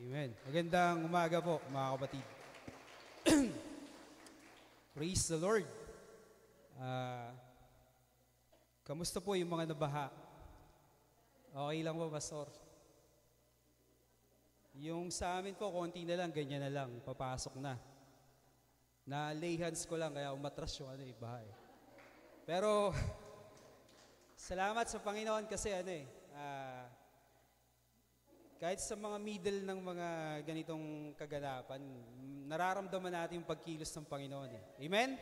Amen. Magandang umaga po, mga kapatid. Praise the Lord. Kamusta po yung mga nabaha? Okay lang po, Pastor? Yung sa amin po, konti na lang, ganyan na lang, papasok na. Na-lay hands ko lang, kaya umatras yung baha eh. Pero, salamat sa Panginoon kasi kahit sa mga middle ng mga ganitong kaganapan, nararamdaman natin yung pagkilos ng Panginoon eh. Amen?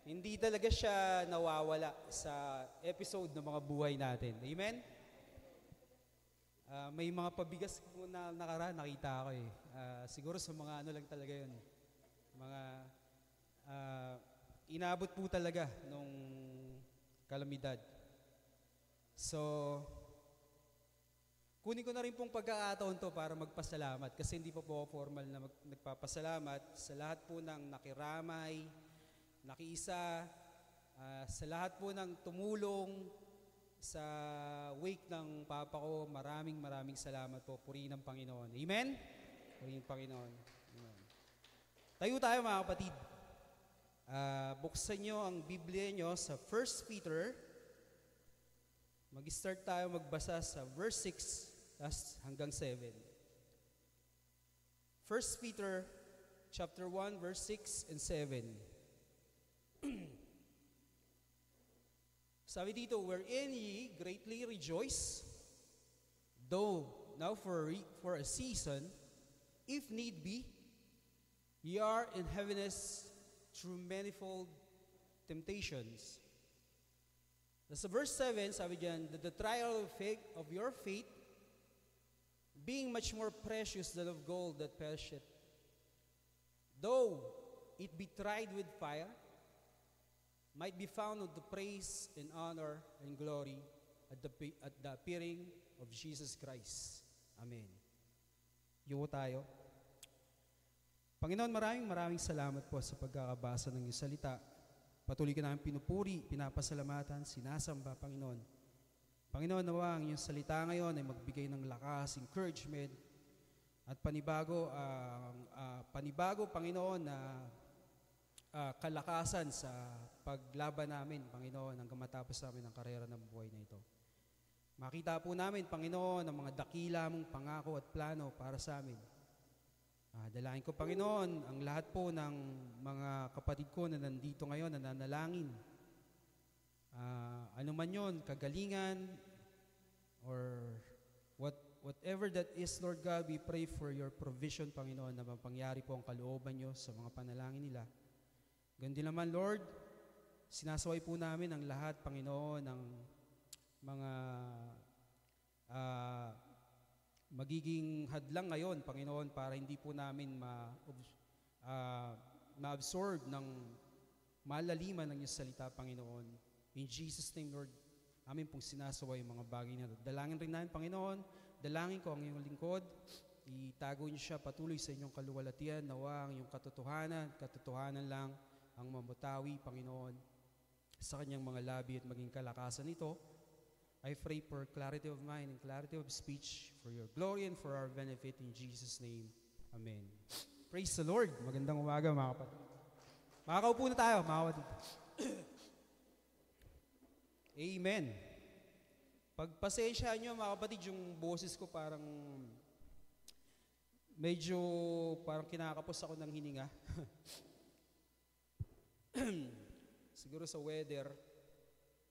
Hindi talaga siya nawawala sa episode ng mga buhay natin. Amen? May mga pabigas po na nakaraan, nakita ko eh. Siguro sa mga ano lang talaga yun. Mga inabot po talaga nung kalamidad. So, kunin ko na rin pong pagkakataon to para magpasalamat kasi hindi pa po formal na nagpapasalamat sa lahat po ng nakiramay, nakiisa, sa lahat po ng tumulong sa wake ng Papa ko. Maraming salamat po. Purihin ng Panginoon. Amen? Purihin ng Panginoon. Amen. Tayo tayo mga kapatid. Buksan nyo ang Biblia nyo sa 1 Peter. Mag-start tayo magbasa sa verse 6 hanggang 7. 1 Peter chapter 1 verse 6 and 7. Sabi dito, wherein ye greatly rejoice, though now for a season, if need be, ye are in heaviness through manifold temptations. Sa verse 7, sabi diyan, the trial of your faith, being much more precious than of gold that perisheth, though it be tried with fire, might be found unto praise and honor and glory at the appearing of Jesus Christ. Amen. Yuko tayo. Panginoon, maraming salamat po sa pagkakabasa ng iyong salita. Patuloy ka namin pinupuri, pinapasalamatan, sinasamba, Panginoon. Panginoon, nawa ang iyong salita ngayon ay magbigay ng lakas, encouragement, at panibago, Panginoon, na kalakasan sa paglaban namin, Panginoon, hanggang matapos namin ang karera ng buhay na ito. Makita po namin, Panginoon, ang mga dakila mong pangako at plano para sa amin. Dalahin ko, Panginoon, ang lahat po ng mga kapatid ko na nandito ngayon, na nanalangin. Ano man yun, kagalingan, or whatever that is, Lord God, we pray for your provision, Panginoon, na mapangyari po ang kalooban nyo sa mga panalangin nila. Ganun din naman, Lord, sinasaway po namin ang lahat, Panginoon, ng mga magiging hadlang ngayon, Panginoon, para hindi po namin ma-absorb ng malaliman ng iyong salita, Panginoon. In Jesus' name, Lord, amin pong sinasaway yung mga bagay na ito. Dalangin rin namin, Panginoon, dalangin ko ang iyong lingkod, itago niyo siya patuloy sa inyong kaluwalhatian, nawa ang iyong katotohanan lang ang mamutawi, Panginoon, sa kanyang mga labi at maging kalakasan nito. I pray for clarity of mind and clarity of speech, for your glory and for our benefit, in Jesus' name. Amen. Praise the Lord. Magandang umaga, mga kapatid. Makakaupo na tayo, mga kapatid. Amen. Pagpasensya nyo, mga kapatid, yung boses ko parang medyo kinakapos ako ng hininga. Siguro sa weather.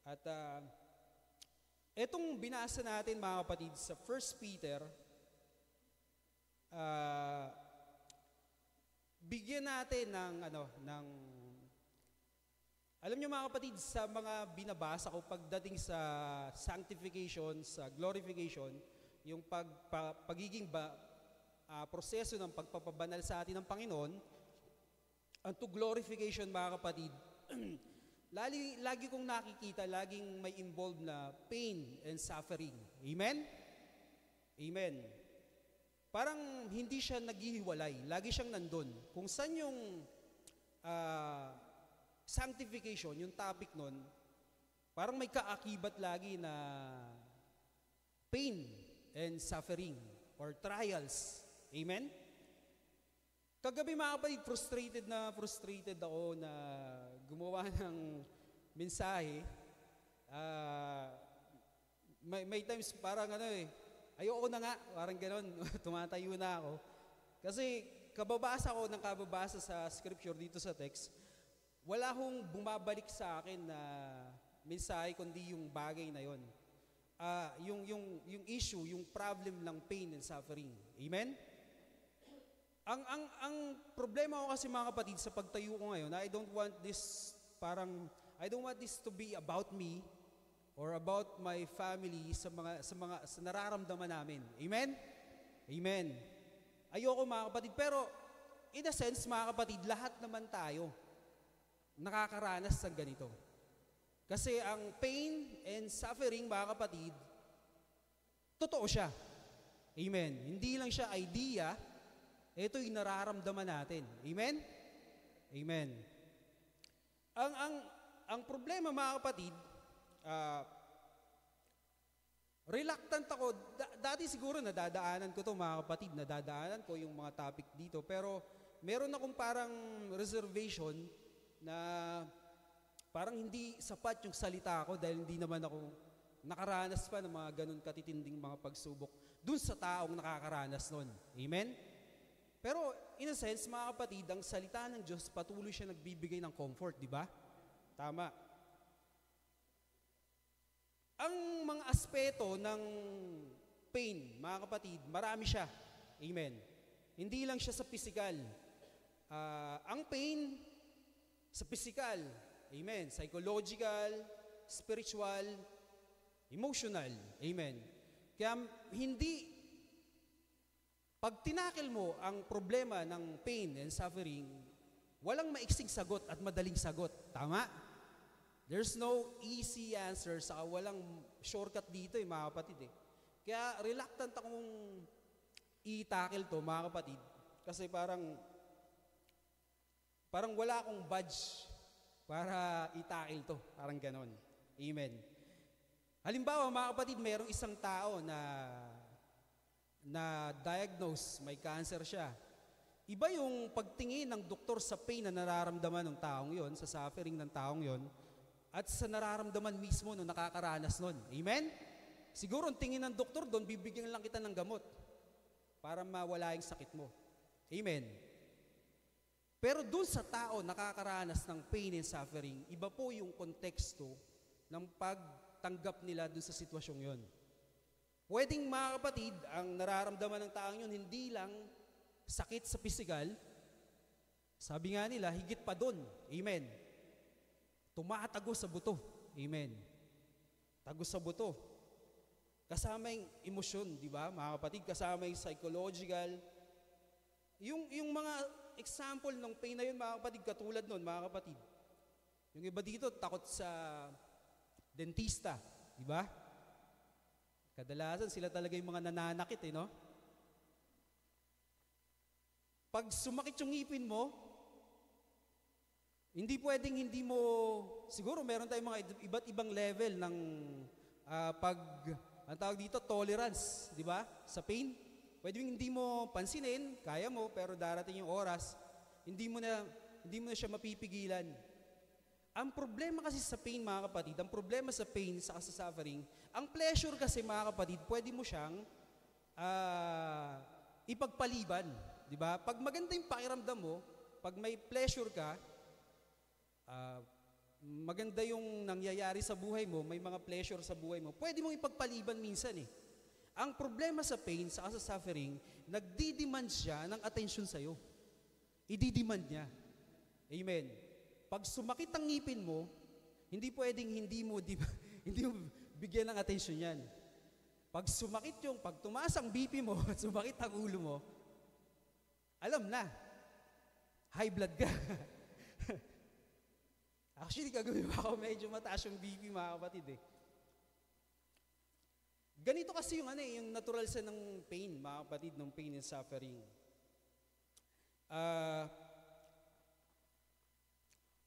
At etong binasa natin, mga kapatid, sa 1 Peter, bigyan natin ng alam niyo, mga kapatid, sa mga binabasa ko pagdating sa sanctification, sa glorification, yung pagiging proseso ng pagpapabanal sa atin ng Panginoon, unto glorification, mga kapatid, lagi kong nakikita, laging may involved na pain and suffering. Amen? Amen. Parang hindi siya naghihiwalay. Lagi siyang nandun. Kung saan yung sanctification, yung topic nun, parang may kaakibat lagi na pain and suffering or trials. Amen? Kagabi mga kapatid, frustrated ako na gumawa ng mensahe. May times parang ayoko na nga, parang gano'n, tumatayo na ako. Kasi kababasa sa scripture dito sa text, wala hong bumabalik sa akin na mensahe kundi yung bagay na yon. Yung issue, yung problem ng pain and suffering. Amen? Ang problema ko kasi mga kapatid sa pagtayo ko ngayon, I don't want this to be about me or about my family sa nararamdaman namin. Amen? Amen. Ayoko mga kapatid, pero in a sense mga kapatid, lahat naman tayo nakakaranas ng ganito. Kasi ang pain and suffering mga kapatid, totoo siya. Amen. Hindi lang siya idea, ito yung nararamdaman natin. Amen? Amen. Ang problema mga kapatid, reluctant ako. Dati siguro nadadaanan ko to mga kapatid, nadadaanan ko yung mga topic dito. Pero meron akong parang reservation na parang hindi sapat yung salita ko dahil hindi naman ako nakaranas pa ng mga ganun katitinding mga pagsubok dun sa taong nakakaranas nun. Amen? Pero in a sense, mga kapatid, ang salita ng Diyos patuloy siya nagbibigay ng comfort, di ba? Tama. Ang mga aspeto ng pain, mga kapatid, marami siya. Amen. Hindi lang siya sa physical. Ang pain sa physical, amen, psychological, spiritual, emotional, amen. Kaya pag tinakil mo ang problema ng pain and suffering, walang maiksing sagot at madaling sagot. Tama? There's no easy answer, saka walang shortcut dito mga kapatid Kaya reluctant akong i-tackle to mga kapatid. Kasi parang wala akong badge para i-tackle to. Parang ganon. Amen. Halimbawa mga kapatid, mayroong isang tao na diagnose, may cancer siya. Iba yung pagtingin ng doktor sa pain na nararamdaman ng taong yon, sa suffering ng taong yon, at sa nararamdaman mismo nung nakakaranas nun. Amen? Siguro ang tingin ng doktor doon, bibigyan lang kita ng gamot para mawala yung sakit mo. Amen? Pero doon sa tao nakakaranas ng pain and suffering, iba po yung konteksto ng pagtanggap nila doon sa sitwasyong yon. Pwedeng mga kapatid, ang nararamdaman ng taong yun, hindi lang sakit sa physical, sabi nga nila, higit pa doon. Amen? Tumatago sa buto. Amen. Tago sa buto. Kasama yung emosyon, di ba? Mga kapatid, kasama yung psychological. Yung mga example ng pain na yun, mga kapatid, katulad nun, mga kapatid. Yung iba dito, takot sa dentista, di ba? Kadalasan, sila talaga yung mga nananakit, no? Pag sumakit yung ngipin mo, hindi pwedeng hindi mo, siguro meron tayong mga iba't ibang level ng ang tawag dito, tolerance, di ba? Sa pain. Pwedeng hindi mo pansinin, kaya mo, pero darating yung oras, hindi mo na siya mapipigilan. Ang problema kasi sa pain, mga kapatid, ang problema sa pain, sa suffering, ang pleasure kasi, mga kapatid, pwede mo siyang ipagpaliban, di ba? Pag maganda yung pakiramdam mo, pag may pleasure ka, maganda yung nangyayari sa buhay mo, may mga pleasure sa buhay mo, pwede mong ipagpaliban minsan Ang problema sa pain, sa suffering, nagdi-demand siya ng attention sa'yo. I-demand niya. Amen. Pag sumakit ang ngipin mo, hindi pwedeng hindi mo bigyan ng attention yan. Pag tumaas ang BP mo at sumakit ang ulo mo, alam na, high blood ka. Actually, kagabi ako medyo mataas yung BP, mga kapatid Ganito kasi yung natural sa ng pain, mga kapatid, ng pain and suffering.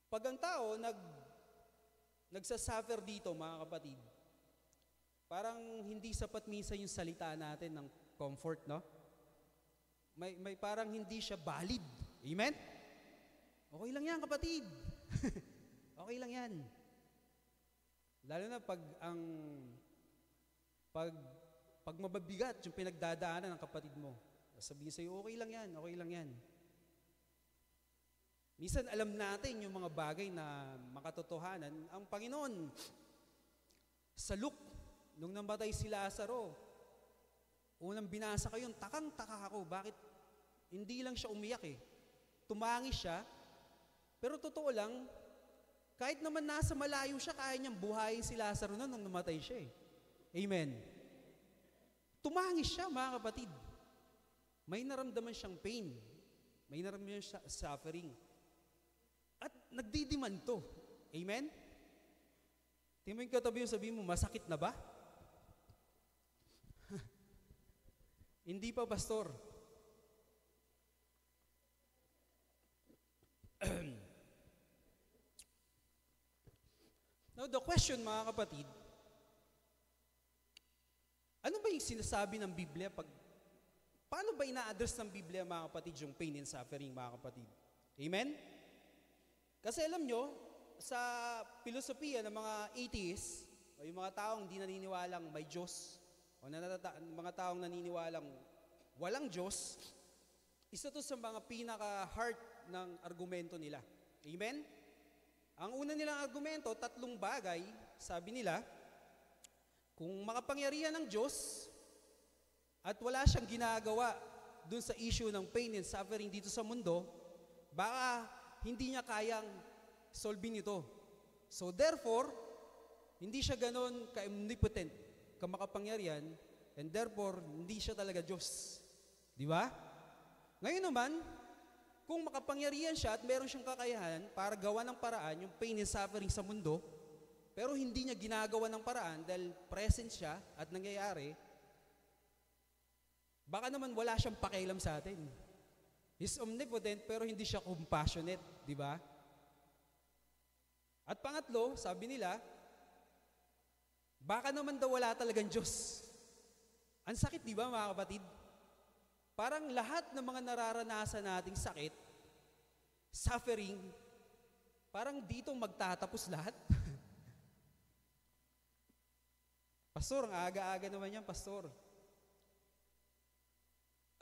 Pag ang tao nagsasuffer dito, mga kapatid, parang hindi sapat minsan yung salita natin ng comfort, no? may parang hindi siya valid. Amen? Okay lang yan, kapatid. Okay lang yan. Lalo na pag mababigat yung pinagdadaanan ng kapatid mo. Sabihin sa'yo, okay lang yan, okay lang yan. Minsan alam natin yung mga bagay na makatotohanan. Ang Panginoon, sa Luke, nung namatay si Lazaro, unang binasa ko yun, takang-taka ako. Bakit? Hindi lang siya umiyak eh. Tumangis siya, pero totoo lang, kahit naman nasa malayo siya, kaya niyang buhayin si Lazaro noon nung namatay siya eh. Amen. Tumangis siya, mga kapatid. May naramdaman siyang pain. May naramdaman siyang suffering. At nagdidiman to. Amen? Tingnan mo yung katabi yung sabihin mo, masakit na ba? Hindi pa, pastor. Now, the question, mga kapatid, ano ba yung sinasabi ng Biblia paano ba ina-address ng Biblia, mga kapatid, yung pain and suffering, mga kapatid? Amen? Kasi alam nyo, sa filosofiya ng mga atheists, o yung mga taong di naniniwalang may Diyos, o mga taong naniniwalang walang Diyos, isa to sa mga pinaka-heart ng argumento nila. Amen? Ang una nilang argumento, 3 bagay, sabi nila, kung makapangyarihan ng Diyos at wala siyang ginagawa dun sa issue ng pain and suffering dito sa mundo, baka hindi niya kayang solving ito. So therefore, hindi siya ganon ka-omnipotent, ka-makapangyarihan, and therefore, hindi siya talaga Diyos. Di ba? Ngayon naman, kung makapangyarihan siya at meron siyang kakayahan para gawa ng paraan yung pain and suffering sa mundo, pero hindi niya ginagawa ng paraan dahil present siya at nangyayari, baka naman wala siyang pakialam sa atin. He's omnipotent pero hindi siya compassionate, di ba? At pangatlo, sabi nila, baka naman daw wala talagang Diyos. Ang sakit, di ba, mga kapatid? Parang lahat ng mga nararanasan nating sakit, suffering, parang dito magtatapos lahat. Pastor, ang aga-aga naman yan, pastor.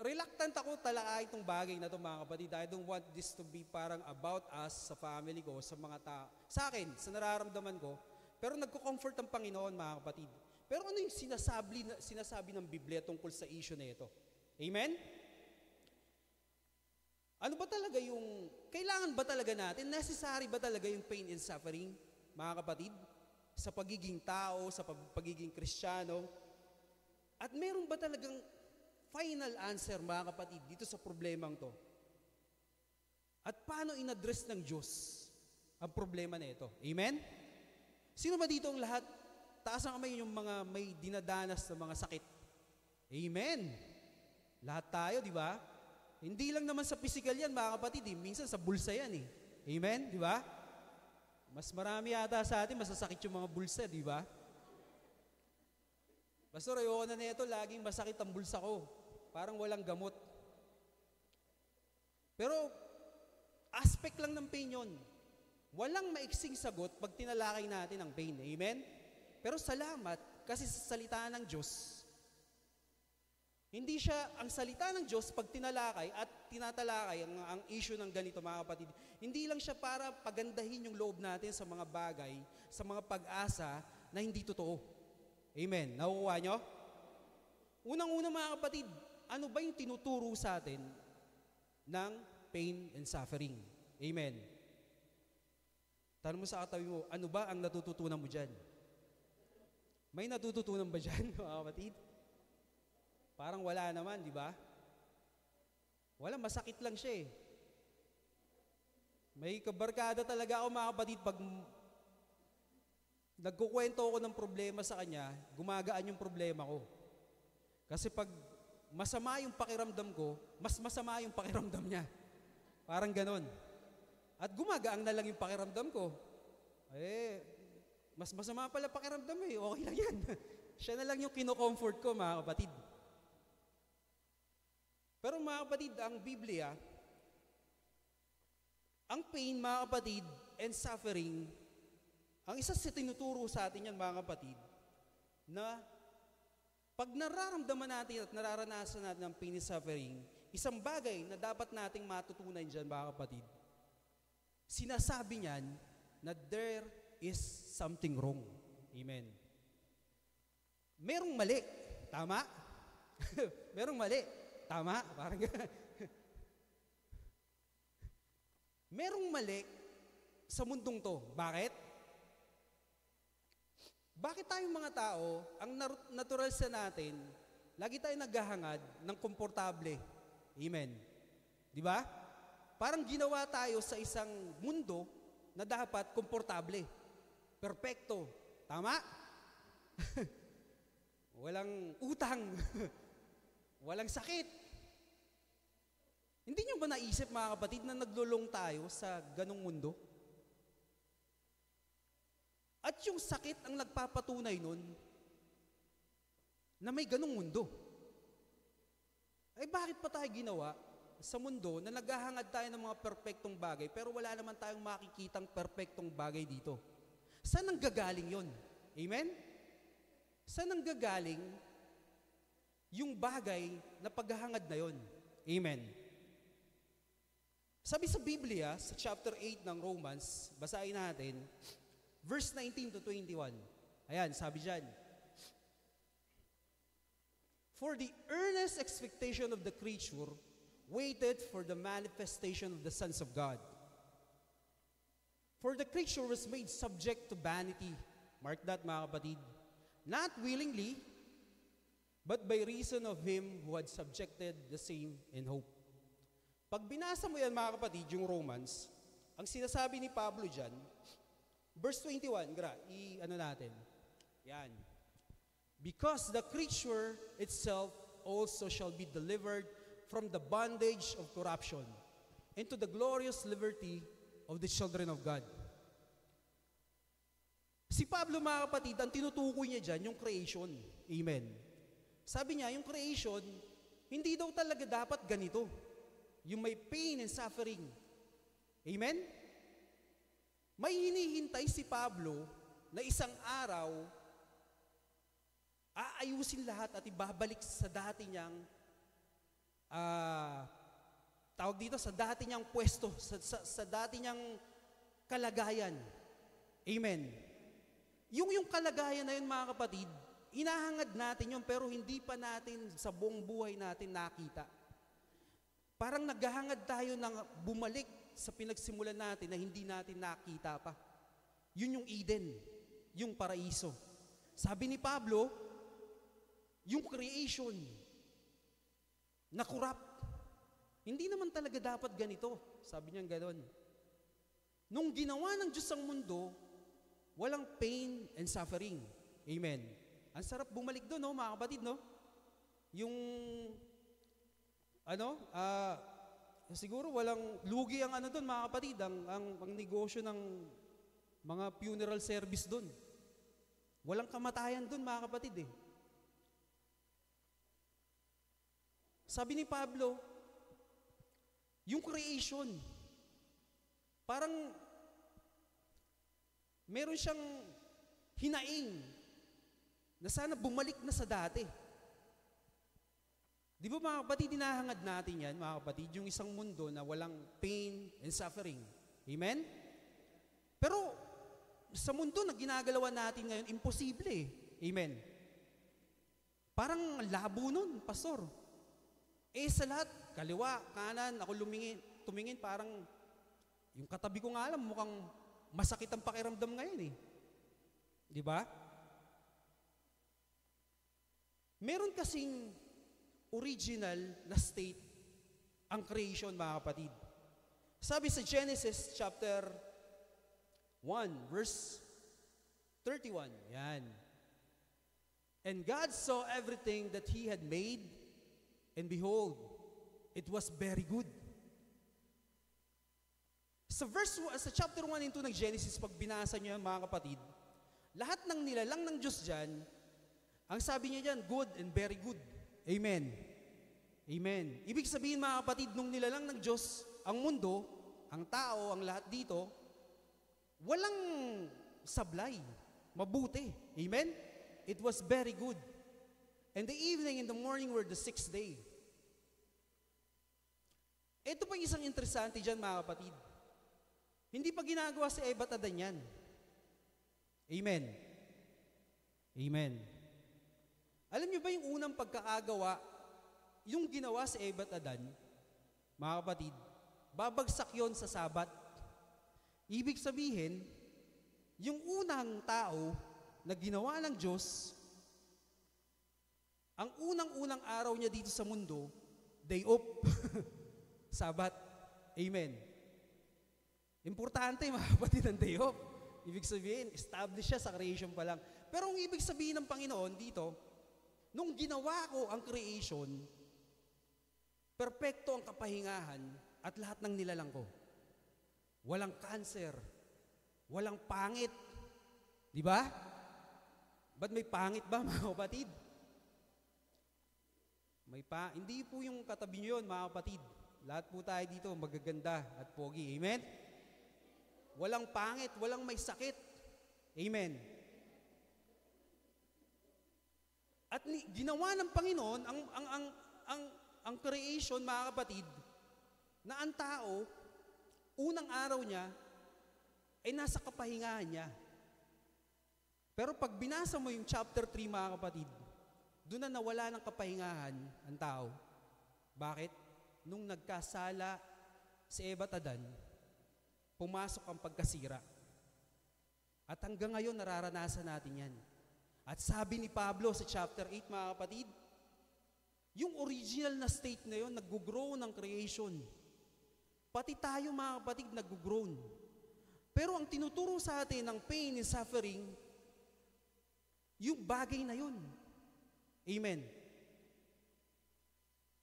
Reluctant ako talakay itong bagay na ito, mga kapatid. I don't want this to be parang about us, sa family ko, sa mga tao. Sa akin, sa nararamdaman ko. Pero nagko-comfort ang Panginoon, mga kapatid. Pero ano yung sinasabi ng Biblia tungkol sa issue na ito? Amen? Ano ba talaga kailangan ba talaga natin? Necessary ba talaga yung pain and suffering, mga kapatid? Sa pagiging tao, sa pagiging Kristiyano? At meron ba talagang final answer, mga kapatid, dito sa problemang to? At paano in-address ng Diyos ang problema na ito? Amen? Sino ba dito ang lahat? Taas ang kamay yung mga may dinadanas na mga sakit. Amen? Lahat tayo, di ba? Hindi lang naman sa physical yan, mga kapatid. Minsan sa bulsa yan eh. Amen? Di ba? Mas marami yata sa atin, masasakit yung mga bulsa, di ba? Pastor, ayoko na nito, laging masakit ang bulsa ko. Parang walang gamot. Pero, aspect lang ng pain yun. Walang maiksing sagot pag tinalakay natin ang pain. Amen? Pero salamat, kasi sa salita ng Diyos, hindi siya ang salita ng Diyos pag tinalakay at tinatalakay ang issue ng ganito, mga kapatid. Hindi lang siya para pagandahin yung loob natin sa mga bagay, sa mga pag-asa na hindi totoo. Amen. Nakukuha nyo? Unang-una, mga kapatid, ano ba yung tinuturo sa atin ng pain and suffering? Amen. Tanong mo sa katabi mo, ano ba ang natututunan mo dyan? May natututunan ba dyan, mga kapatid? Parang wala naman, di ba? Wala, masakit lang siya eh. May kabarkada talaga ako, mga kapatid, pag nagkukwento ako ng problema sa kanya, gumagaan yung problema ko. Kasi pag masama yung pakiramdam ko, mas masama yung pakiramdam niya. Parang ganon. At gumagaan na lang yung pakiramdam ko. Mas masama pala pakiramdam eh. Okay lang yan. Siya na lang yung kino-comfort ko, mga kapatid. Pero mga kapatid, ang Biblia, ang pain, mga kapatid, and suffering, ang isa sa tinuturo sa atin yan, mga kapatid, na pag nararamdaman natin at nararanasan natin ang pain and suffering, isang bagay na dapat nating matutunan dyan, mga kapatid, sinasabi niyan na there is something wrong. Amen. Merong mali. Tama? Merong mali. Tama? Parang merong mali sa mundong to. Bakit? Bakit tayong mga tao, ang natural sa natin, lagi tayo naghahangad ng komportable? Amen. Di ba? Parang ginawa tayo sa isang mundo na dapat komportable. Perpekto. Tama? Walang utang. Walang sakit. Hindi nyo ba naisip, mga kapatid, na naglulong tayo sa ganong mundo? At yung sakit ang nagpapatunay nun na may ganong mundo. Ay bakit pa tayo ginawa sa mundo na naghahangad tayo ng mga perpektong bagay pero wala naman tayong makikitang perpektong bagay dito? Saan ang gagaling yon? Amen? Saan ang gagaling yung bagay na paghahangad na yon? Amen? Sabi sa Biblia, sa chapter 8 ng Romans, basahin natin, verse 19 to 21. Ayan, sabi dyan, for the earnest expectation of the creature waited for the manifestation of the sons of God. For the creature was made subject to vanity. Mark that, mga kapatid. Not willingly, but by reason of him who had subjected the same in hope. Pag binasa mo yan, mga kapatid, yung Romans, ang sinasabi ni Pablo dyan, verse 21, ano natin? Yan. Because the creature itself also shall be delivered from the bondage of corruption into the glorious liberty of the children of God. Si Pablo, mga kapatid, ang tinutukoy niya dyan, yung creation. Amen. Sabi niya, yung creation, hindi daw talaga dapat ganito. Yung may pain and suffering. Amen? May hinihintay si Pablo na isang araw, aayusin lahat at ibabalik sa dati niyang, tawag dito, sa dati niyang pwesto, sa dati niyang kalagayan. Amen? Yung kalagayan na yun, mga kapatid, inahangad natin yun, pero hindi pa natin sa buong buhay natin nakita. Parang naghahangad tayo ng bumalik sa pinagsimulan natin na hindi natin nakita pa. Yun yung Eden, yung paraiso. Sabi ni Pablo, yung creation na corrupt. Hindi naman talaga dapat ganito. Sabi niya gano'n. Nung ginawa ng Diyos ang mundo, walang pain and suffering. Amen. Ang sarap bumalik doon, no, mga kapatid, no? Yung siguro walang lugi ang doon, mga kapatid, ang negosyo ng mga funeral service doon. Walang kamatayan doon, mga kapatid, eh. Sabi ni Pablo, yung creation, parang meron siyang hinaing na sana bumalik na sa dati. Di ba, mga kapatid, dinahangad natin yan, mga kapatid, yung isang mundo na walang pain and suffering. Amen? Pero sa mundo na ginagalawan natin ngayon, imposible eh. Amen? Parang labo nun, pastor. Sa lahat, kaliwa, kanan, ako tumingin, parang yung katabi ko nga alam, mukhang masakit ang pakiramdam ngayon eh. Di ba? Meron kasing original na state ang creation, mga kapatid. Sabi sa Genesis chapter 1, verse 31, yan. And God saw everything that He had made, and behold, it was very good. Sa chapter 1 and 2 ng Genesis, pag binasa niyo yan, mga kapatid, lahat ng nilalang ng Diyos dyan, ang sabi niya dyan, good and very good. Amen. Amen. Ibig sabihin mga kapatid, nung nilalang ng Diyos ang mundo, ang tao, ang lahat dito, walang sablay, mabuti. Amen? It was very good. And the evening and the morning were the sixth day. Ito pa isang interesante dyan mga kapatid. Hindi pa ginagawa si Eva at Adan yan. Amen. Amen. Alam niyo ba yung unang pagkakagawa, yung ginawa si Eva at Adan, mga kapatid, babagsak yon sa Sabat. Ibig sabihin, yung unang tao na ginawa ng Diyos, ang unang-unang araw niya dito sa mundo, day off, Sabat. Amen. Importante mga kapatid ang day off. Ibig sabihin, establish siya sa creation pa lang. Pero ang ibig sabihin ng Panginoon dito, nung ginawa ko ang creation, perpekto ang kapahingahan at lahat ng nilalang ko. Walang cancer, walang pangit. Di ba? Ba't may pangit ba mga kapatid? Hindi po yung katabi nyo yun mga kapatid. Lahat po tayo dito magaganda at pogi. Amen? Walang pangit, walang may sakit. Amen. At ginawa ng Panginoon ang creation, mga kapatid, na ang tao, unang araw niya, ay nasa kapahingahan niya. Pero pag binasa mo yung chapter 3, mga kapatid, doon na nawala ng kapahingahan ang tao. Bakit? Nung nagkasala si Eva at Adan, pumasok ang pagkasira. At hanggang ngayon, nararanasan natin yan. At sabi ni Pablo sa chapter 8, mga kapatid, yung original na state na yun, nag-grow ng creation. Pati tayo, mga kapatid, nag-grow. Pero ang tinuturo sa atin ng pain and suffering, yung bagay na yun. Amen.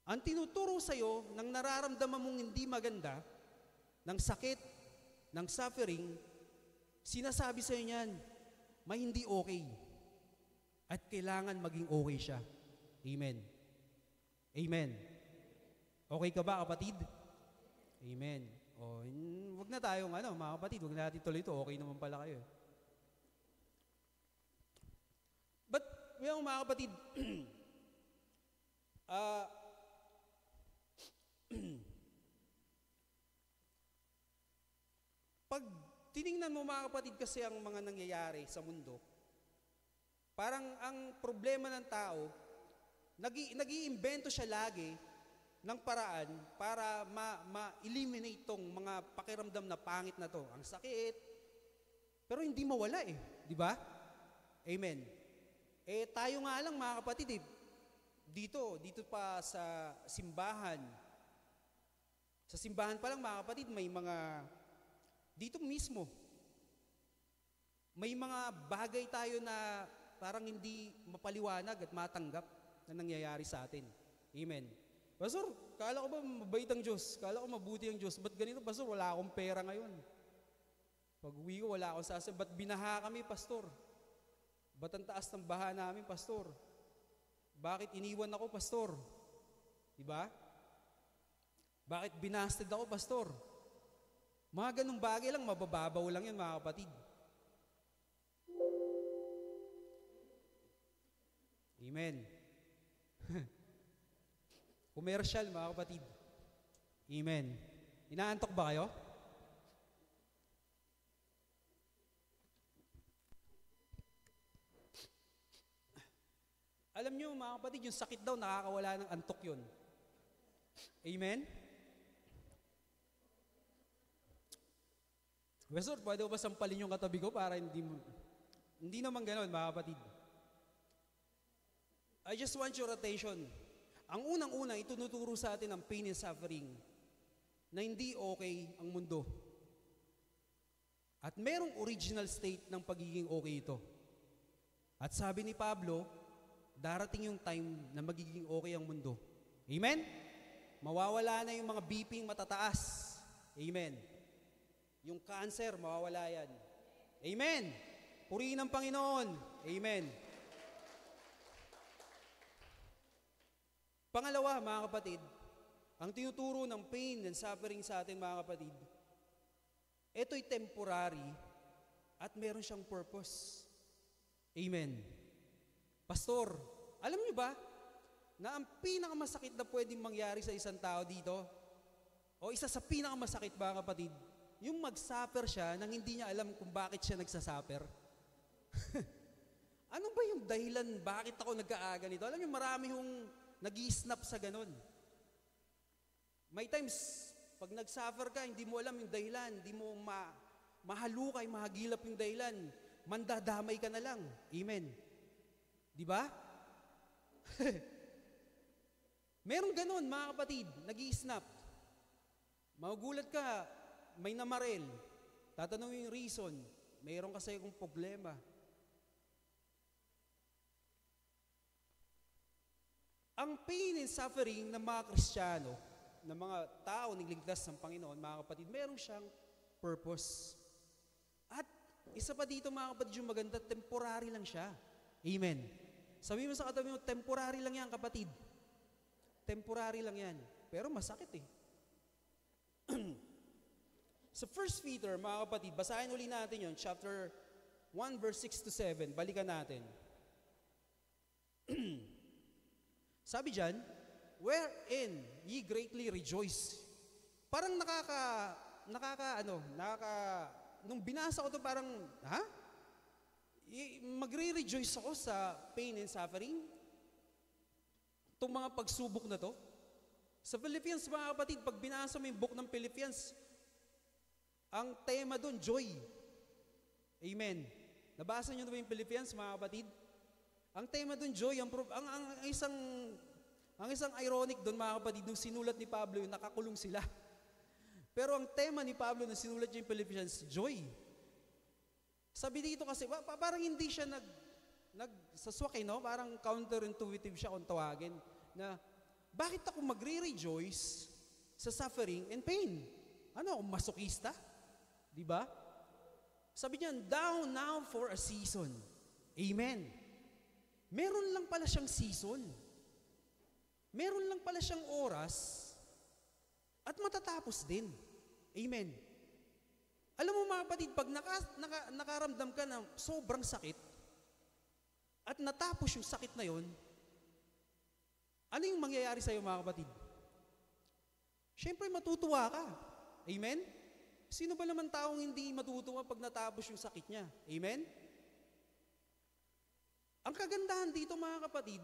Ang tinuturo sa'yo, ng nararamdaman mong hindi maganda, ng sakit, ng suffering, sinasabi sa'yo niyan, may hindi okay. At kailangan maging okay siya. Amen. Amen. Okay ka ba, kapatid? Amen. O, wag na tayong, mga kapatid, wag na natin tuloy ito. Okay naman pala kayo. But, yung mga kapatid, pag tiningnan mo mga kapatid kasi ang mga nangyayari sa mundo, parang ang problema ng tao, nag-iimbento siya lagi ng paraan para ma-eliminate tong mga pakiramdam na pangit na to. Ang sakit, pero hindi mawala di ba? Amen. Tayo nga lang mga kapatid dito pa sa simbahan. Sa simbahan pa lang mga kapatid, may mga, dito mismo, may mga bagay tayo na parang hindi mapaliwanag at matanggap na nangyayari sa atin. Amen. Pastor, kala ko ba mabait ang Diyos? Kala ko mabuti ang Diyos. Ba't ganito, Pastor? Wala akong pera ngayon. Pag uwi ko, wala akong sasaya. Ba't binaha kami, Pastor? Ba't ang taas ng baha namin, Pastor? Bakit iniwan ako, Pastor? Diba? Bakit binasted ako, Pastor? Mga ganung bagay lang, mabababaw lang yan, mga kapatid. Amen. Commercial, mga kapatid. Amen. Inaantok ba kayo? Alam nyo, mga kapatid, yung sakit daw, nakakawala ng antok yun. Amen? Pastor, pwede ba sampalin yung katabi ko para hindi naman gano'n, mga kapatid. I just want your attention. Ang unang-una, itunuturo sa atin ang pain and suffering na hindi okay ang mundo. At merong original state ng pagiging okay ito. At sabi ni Pablo, darating yung time na magiging okay ang mundo. Amen? Mawawala na yung mga beeping matataas. Amen. Yung cancer, mawawala yan. Amen. Purihin ang Panginoon. Amen. Pangalawa, mga kapatid, ang tinuturo ng pain and suffering sa atin, mga kapatid, ito'y temporary at meron siyang purpose. Amen. Pastor, alam niyo ba na ang pinakamasakit na pwedeng mangyari sa isang tao dito, o isa sa pinakamasakit, mga kapatid, yung mag-suffer siya nang hindi niya alam kung bakit siya nagsasuffer? Ano ba yung dahilan bakit ako nag-aaga nito? Alam niyo, marami yung nag-i-snap sa ganun. May times, pag nag-suffer ka, hindi mo alam yung dahilan, hindi mo mahalukay, mahagilap yung dahilan, mandadamay ka na lang. Amen. Di ba? Merong ganun, mga kapatid, nag-i-snap. Magugulat ka, may namarel. Tatanungin yung reason, mayroon kasi akong problema. Ang pain and suffering ng mga Kristiyano, ng mga tao nagligtas ng Panginoon, mga kapatid, meron siyang purpose. At isa pa dito, mga kapatid, yung maganda, temporary lang siya. Amen. Sabi mo sa katabi mo, temporary lang yan, kapatid. Temporary lang yan. Pero masakit eh. Sa 1 Peter, mga kapatid, basahin uli natin yon, chapter 1, verse 6 to 7. Balikan natin. Sabi dyan, wherein ye greatly rejoice. Parang nung binasa ko to parang, magre-rejoice ako sa pain and suffering? Itong mga pagsubok na to? Sa Philippians, mga kapatid, pag binasa mo yung book ng Philippians, ang tema doon, joy. Amen. Nabasa nyo na ba yung Philippians, mga kapatid? Ang tema doon, joy. Ang isang ironic doon, mga kapatid, nung sinulat ni Pablo, yung nakakulong sila. Pero ang tema ni Pablo nung sinulat niya yung Philippians, joy. Sabi dito kasi, parang hindi siya nagsaswak, no? Parang counterintuitive siya kung tawagin, na bakit ako magre-rejoice sa suffering and pain? Ano, masokista? Di ba? Sabi niya, down now for a season. Amen. Meron lang pala siyang season. Meron lang pala siyang oras at matatapos din. Amen. Alam mo, mga kapatid, pag nakaramdam ka ng sobrang sakit at natapos yung sakit na yon, ano yung mangyayari sa'yo, mga kapatid? Siyempre, matutuwa ka. Amen? Sino ba naman taong hindi matutuwa pag natapos yung sakit niya? Amen? Ang kagandahan dito, mga kapatid,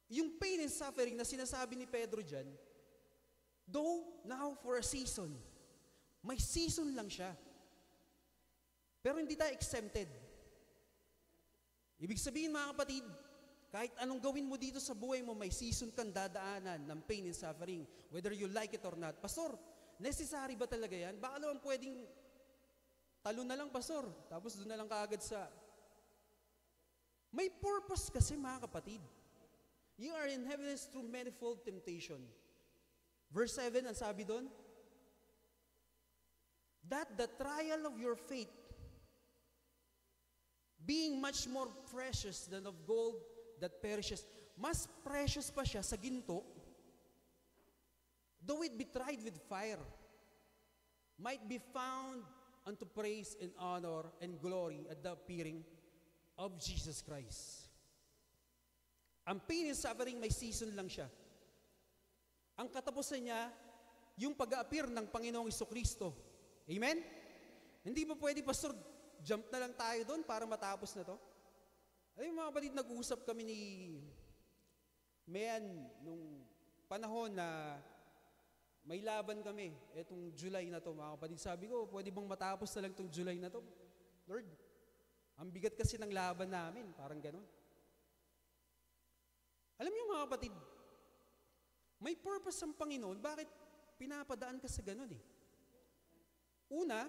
yung pain and suffering na sinasabi ni Pedro dyan, though now for a season, may season lang siya. Pero hindi tayo exempted. Ibig sabihin, mga kapatid, kahit anong gawin mo dito sa buhay mo, may season kang dadaanan ng pain and suffering, whether you like it or not. Pastor, necessary ba talaga yan? Baka naman pwedeng talo na lang, Pastor, tapos doon na lang kaagad sa... May purpose kasi, mga kapatid. You are in heaviness through manifold temptation. Verse 7, ang sabi doon, that the trial of your faith, being much more precious than of gold that perishes, mas precious pa siya sa ginto, though it be tried with fire, might be found unto praise and honor and glory at the appearing of Jesus Christ. Ang pain and suffering, may season lang siya. Ang katapusan niya, yung pag-appear ng Panginoong Jesucristo. Amen? Hindi ba pwede, Pastor, jump na lang tayo doon para matapos na to? Ay, mga kapatid, nag-uusap kami ni Mayan nung panahon na may laban kami. Etong July na to, mga kapatid. Sabi ko, pwede bang matapos na lang itong July na to? Lord, ang bigat kasi ng laban namin. Parang ganon. Alam niyo, mga kapatid, may purpose ang Panginoon. Bakit pinapadaan ka sa ganon eh? Una,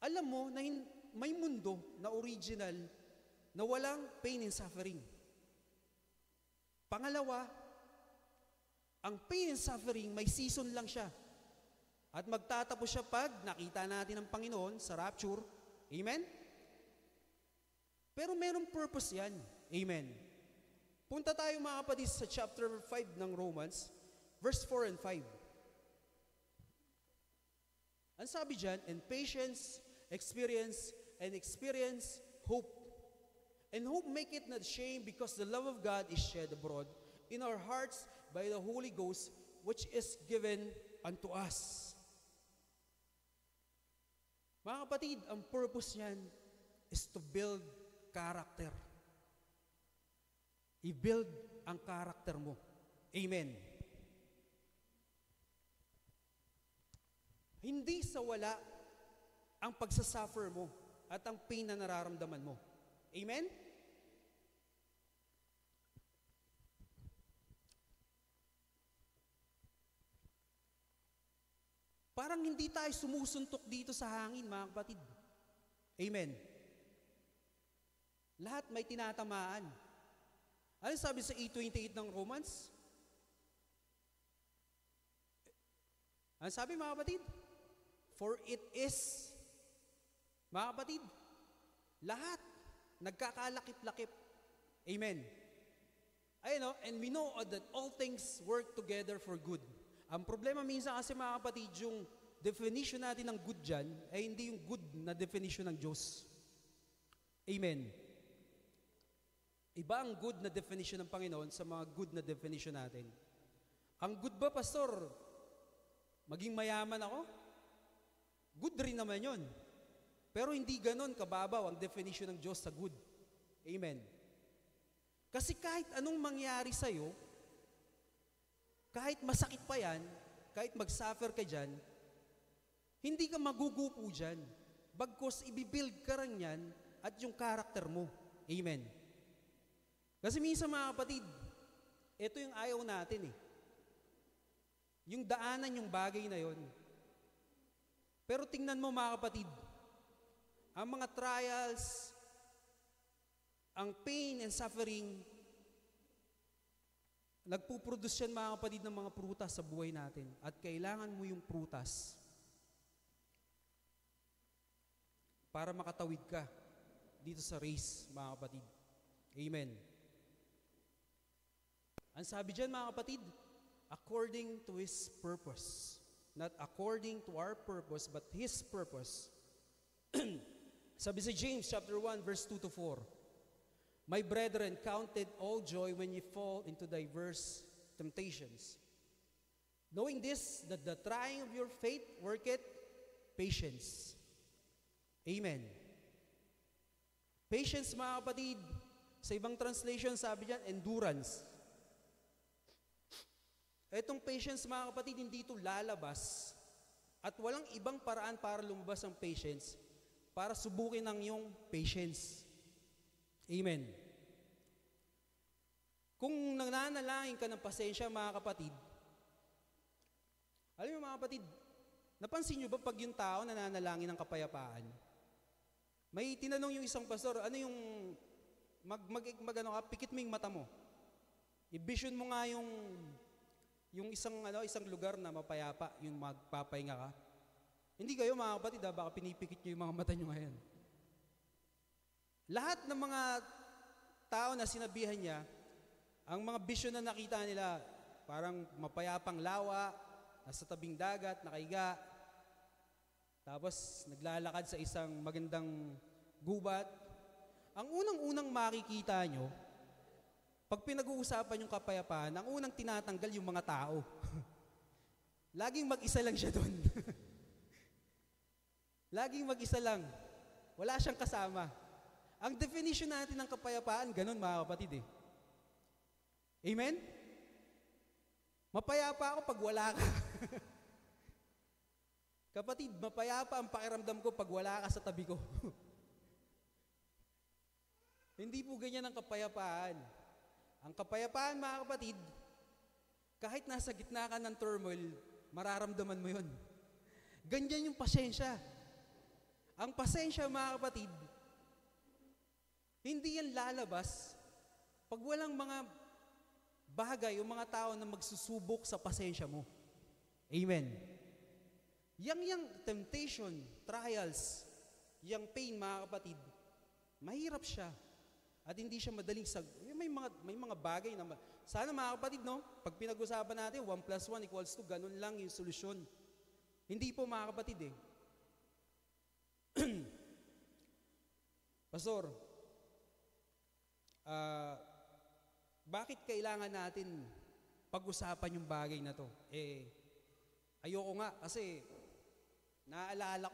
alam mo na may mundo na original na walang pain and suffering. Pangalawa, ang pain and suffering, may season lang siya. At magtatapos siya pag nakita natin ang Panginoon sa rapture. Amen? Pero merong purpose yan. Amen? Punta tayo mga kapatid sa chapter 5 ng Romans, verse 4 and 5. Ang sabi dyan, and patience, experience, hope. And hope make it not shame, because the love of God is shed abroad in our hearts by the Holy Ghost, which is given unto us. Mga kapatid, ang purpose niyan is to build character. I-build ang character mo. Amen. Hindi sa wala ang pagsasuffer mo at ang pain na nararamdaman mo. Amen? Parang hindi tayo sumusuntok dito sa hangin, mga kapatid. Amen. Lahat may tinatamaan. Ano sabi sa 8:28 ng Romans? Ano sabi, mga kapatid? For it is, mga kapatid, lahat nagkakalakip-lakip. Amen. Ayun, and we know that all things work together for good. Ang problema minsan kasi, mga kapatid, yung definition natin ng good dyan ay hindi yung good na definition ng Diyos. Amen. Iba ang good na definition ng Panginoon sa mga good na definition natin. Ang good ba, pastor? Maging mayaman ako? Good rin naman yun. Pero hindi ganon kababaw ang definition ng Diyos sa good. Amen. Kasi kahit anong mangyari sa'yo, kahit masakit pa yan, kahit mag-suffer ka dyan, hindi ka magugupo dyan. Bagkus, ibibuild ka rin yan at yung karakter mo. Amen. Kasi minsan, mga kapatid, ito yung ayaw natin eh. Yung daanan, yung bagay na yon. Pero tingnan mo, mga kapatid, ang mga trials, ang pain and suffering, nagpuproduce yan, mga kapatid, ng mga prutas sa buhay natin. At kailangan mo yung prutas para makatawid ka dito sa race, mga kapatid. Amen. Ang sabi dyan, mga kapatid, according to His purpose. Not according to our purpose, but His purpose. Sabi sa James chapter 1, verse 2 to 4, my brethren, count it all joy when you fall into diverse temptations, knowing this, that the trying of your faith worketh patience. Amen. Patience, mga kapatid, sa ibang translation, sabi dyan, endurance. Etong patience, mga kapatid, hindi ito lalabas at walang ibang paraan para lumabas ang patience para subukin ang iyong patience. Amen. Kung nananalangin ka ng pasensya, mga kapatid, alam mo, mga kapatid, napansin nyo ba pag yung tao nananalangin ng kapayapaan? May tinanong yung isang pastor, ano yung pikit mo yung mata mo. I-vision mo nga yung isang lugar na mapayapa, yung magpapahinga ka. Hindi kayo, mga kapatid, baka pinipikit nyo yung mga mata nyo ngayon. Lahat ng mga tao na sinabihan niya, ang mga vision na nakita nila, parang mapayapang lawa, nasa tabing dagat, nakahiga, tapos naglalakad sa isang magandang gubat. Ang unang-unang makikita nyo, pag pinag-uusapan yung kapayapaan, ang unang tinatanggal yung mga tao. Laging mag-isa lang siya doon. Laging mag-isa lang. Wala siyang kasama. Ang definition natin ng kapayapaan, ganun, mga kapatid eh. Amen? Mapayapa ako pag wala ka. Kapatid, mapayapa ang pakiramdam ko pag wala ka sa tabi ko. Hindi po ganyan ang kapayapaan. Ang kapayapaan, mga kapatid, kahit nasa gitna ka ng turmoil, mararamdaman mo yun. Ganyan yung pasensya. Ang pasensya, mga kapatid, hindi yan lalabas pag walang mga bagay o mga tao na magsusubok sa pasensya mo. Amen. Yang temptation, trials, yang pain, mga kapatid, mahirap siya. At hindi siya madaling may mga bagay na sana mga kapatid, no? Pag pinag-usapan natin 1 plus 1 equals 2, ganun lang yung solusyon. Hindi po mga kapatid eh. Pastor, bakit kailangan natin pag-usapan yung bagay na to? Ayoko nga kasi naalala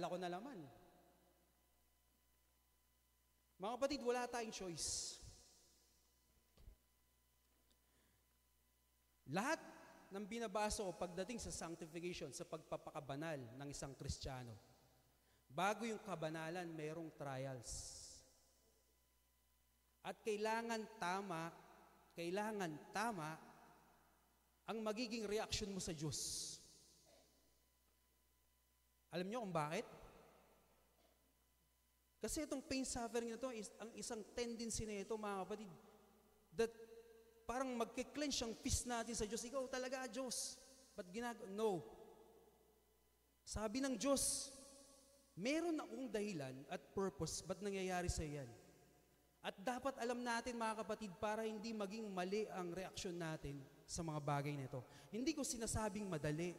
ko na naman. Mga kapatid, wala tayong choice. Lahat ng binabasa ko pagdating sa sanctification, sa pagpapakabanal ng isang Kristiyano, bago yung kabanalan, mayroong trials. At kailangan tama ang magiging reaction mo sa Diyos. Alam niyo kung bakit? Kasi itong pain suffering na ito, ang isang tendency na ito, mga kapatid, that parang magkiklench ang fist natin sa Diyos. Ikaw talaga, Diyos. Ba't No. Sabi ng Diyos, meron akong dahilan at purpose ba't nangyayari sa yan. At dapat alam natin, mga kapatid, para hindi maging mali ang reaksyon natin sa mga bagay na ito. Hindi ko sinasabing madali.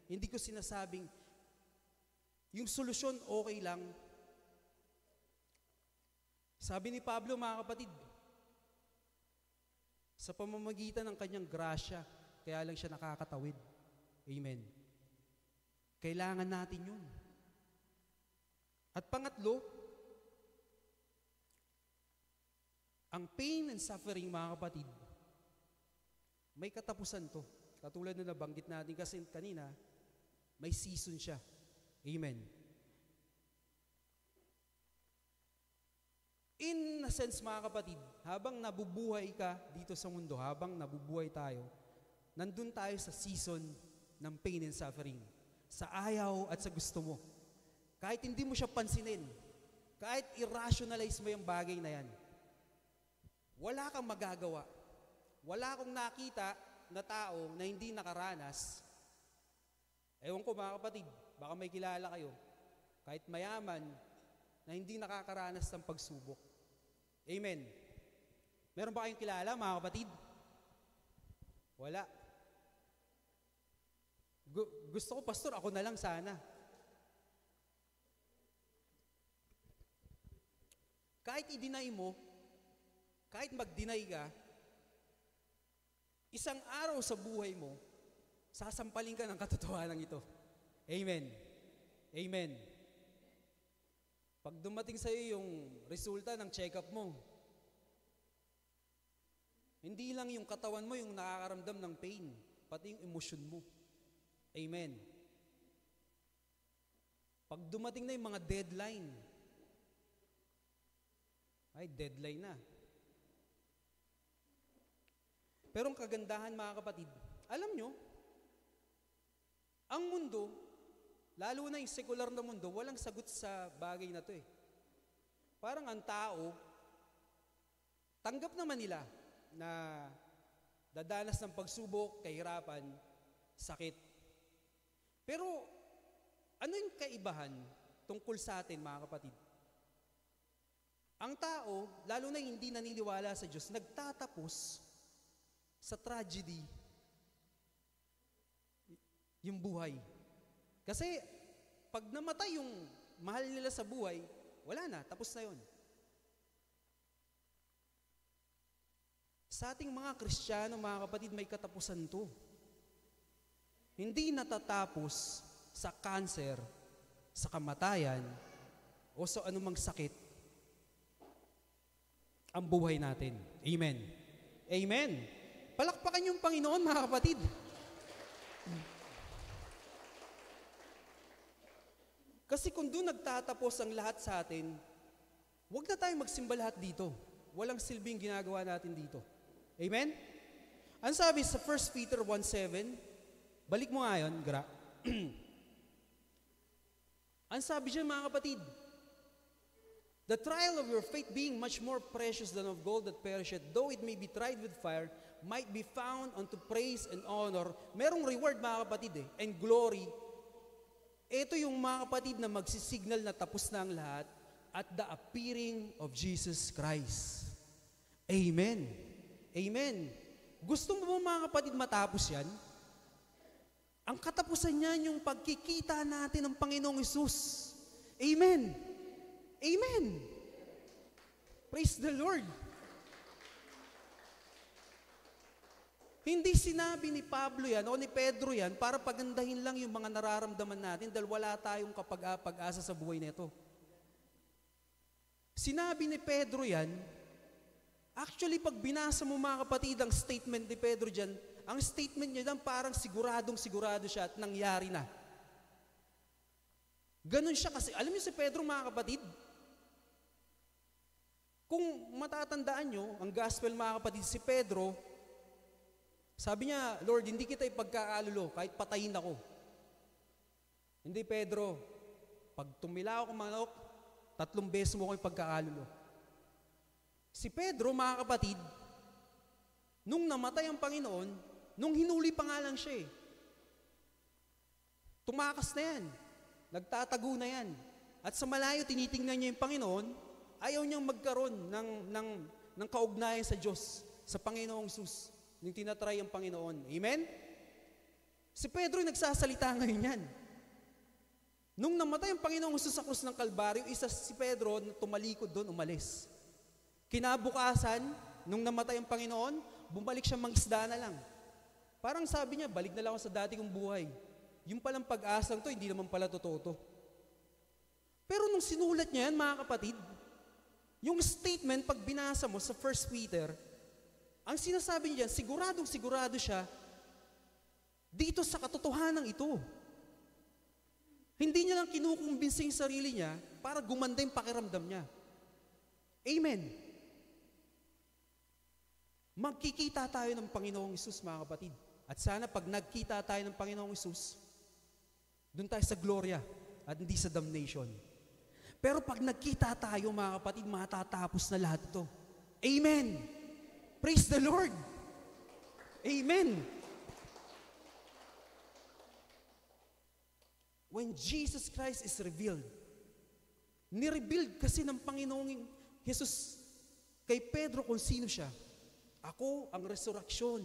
Hindi ko sinasabing yung solusyon okay lang. Sabi ni Pablo, mga kapatid, sa pamamagitan ng kanyang grasya, kaya lang siya nakakatawid. Amen. Kailangan natin yun. At pangatlo, ang pain and suffering, mga kapatid, may katapusan to. Katulad na nabanggit natin kasi kanina, may season siya. Amen. In a sense, mga kapatid, habang nabubuhay ka dito sa mundo, habang nabubuhay tayo, nandun tayo sa season ng pain and suffering. Sa ayaw at sa gusto mo. Kahit hindi mo siya pansinin, kahit irrationalize mo yung bagay na yan, wala kang magagawa. Wala akong nakita na tao na hindi nakaranas. Ewan ko, mga kapatid, baka may kilala kayo, kahit mayaman, na hindi nakakaranas ng pagsubok. Amen. Meron ba kayong kilala, mga kapatid? Wala. Gusto ko, pastor, ako na lang sana. Kahit i-deny mo, kahit mag-deny ka, isang araw sa buhay mo, sasampalin ka ng katotohanan ito. Amen. Amen. Pag dumating sa iyo yung resulta ng check-up mo, hindi lang yung katawan mo yung nakakaramdam ng pain, pati yung emosyon mo. Amen. Pag dumating na yung mga deadline, ay deadline na. Pero ang kagandahan, mga kapatid, alam nyo, ang mundo, lalo na yung sekular na mundo, walang sagot sa bagay na to eh. Parang ang tao, tanggap naman nila na dadanas ng pagsubok, kahirapan, sakit. Pero ano yung kaibahan tungkol sa atin, mga kapatid? Ang tao, lalo na yung hindi naniniwala sa Diyos, nagtatapos sa tragedy yung buhay. Kasi pag namatay yung mahal nila sa buhay, wala na, tapos na yun. Sa ating mga Kristiyano, mga kapatid, may katapusan to. Hindi natatapos sa cancer, sa kamatayan, o sa anumang sakit ang buhay natin. Amen. Amen. Palakpakan yung Panginoon, mga kapatid. Kasi kung doon nagtatapos ang lahat sa atin, huwag na tayong magsimba lahat dito. Walang silbing ginagawa natin dito. Amen? Ang sabi sa 1 Peter 1:7, balik mo nga yun, Gra. Ang sabi dyan, mga kapatid, the trial of your faith being much more precious than of gold that perisheth, though it may be tried with fire, might be found unto praise and honor. Merong reward, mga kapatid, and glory. Ito yung mga kapatid na magsisignal na tapos na ang lahat, at the appearing of Jesus Christ. Amen. Amen. Gusto mo ba mga kapatid matapos yan? Ang katapusan niyan yung pagkikita natin ng Panginoong Hesus. Amen. Amen. Praise the Lord. Hindi sinabi ni Pablo yan o ni Pedro yan para pagandahin lang yung mga nararamdaman natin dahil wala tayong pag-asa sa buhay nito. Sinabi ni Pedro yan, actually pag binasa mo mga kapatid ang statement ni Pedro dyan, ang statement niya dyan parang sigurado siya at nangyari na. Ganun siya kasi, alam niyo si Pedro mga kapatid, kung matatandaan nyo, ang gospel mga kapatid, si Pedro, sabi niya, Lord, hindi kita ipagkakalulo kahit patayin ako. Hindi, Pedro. Pag tumila ako manok, 3 beses mo ako ipagkakalulo. Si Pedro, mga kapatid, nung namatay ang Panginoon, nung hinuli pa nga lang siya tumakas na yan. Nagtatago na yan. At sa malayo, tinitingnan niya yung Panginoon, ayaw niyang magkaroon ng kaugnayan sa Diyos, sa Panginoong Hesus. Nung tinatry ang Panginoon. Amen? Si Pedro yung nagsasalita ngayon yan. Nung namatay ang Panginoong Hesus sa krus ng Kalbaryo, isa si Pedro na tumalikod doon, umalis. Kinabukasan, nung namatay ang Panginoon, bumalik siya mangisda na lang. Parang sabi niya, balik na lang ako sa dati kong buhay. Yung palang pag-asang to, hindi naman pala totoo to. Pero nung sinulat niya yan, mga kapatid, yung statement, pag binasa mo sa 1 Peter, ang sinasabi niya, sigurado siya dito sa katotohanan ito. Hindi niya lang kinukumbinsi yung sarili niya para gumanda yung pakiramdam niya. Amen. Magkikita tayo ng Panginoong Hesus, mga kapatid. At sana pag nagkita tayo ng Panginoong Hesus, doon tayo sa gloria at hindi sa damnation. Pero pag nagkita tayo, mga kapatid, matatapos na lahat ito. Amen. Praise the Lord. Amen. When Jesus Christ is revealed, nirevealed kasi ng Panginoong Jesus kay Pedro kung sino siya. Ako ang resurrection.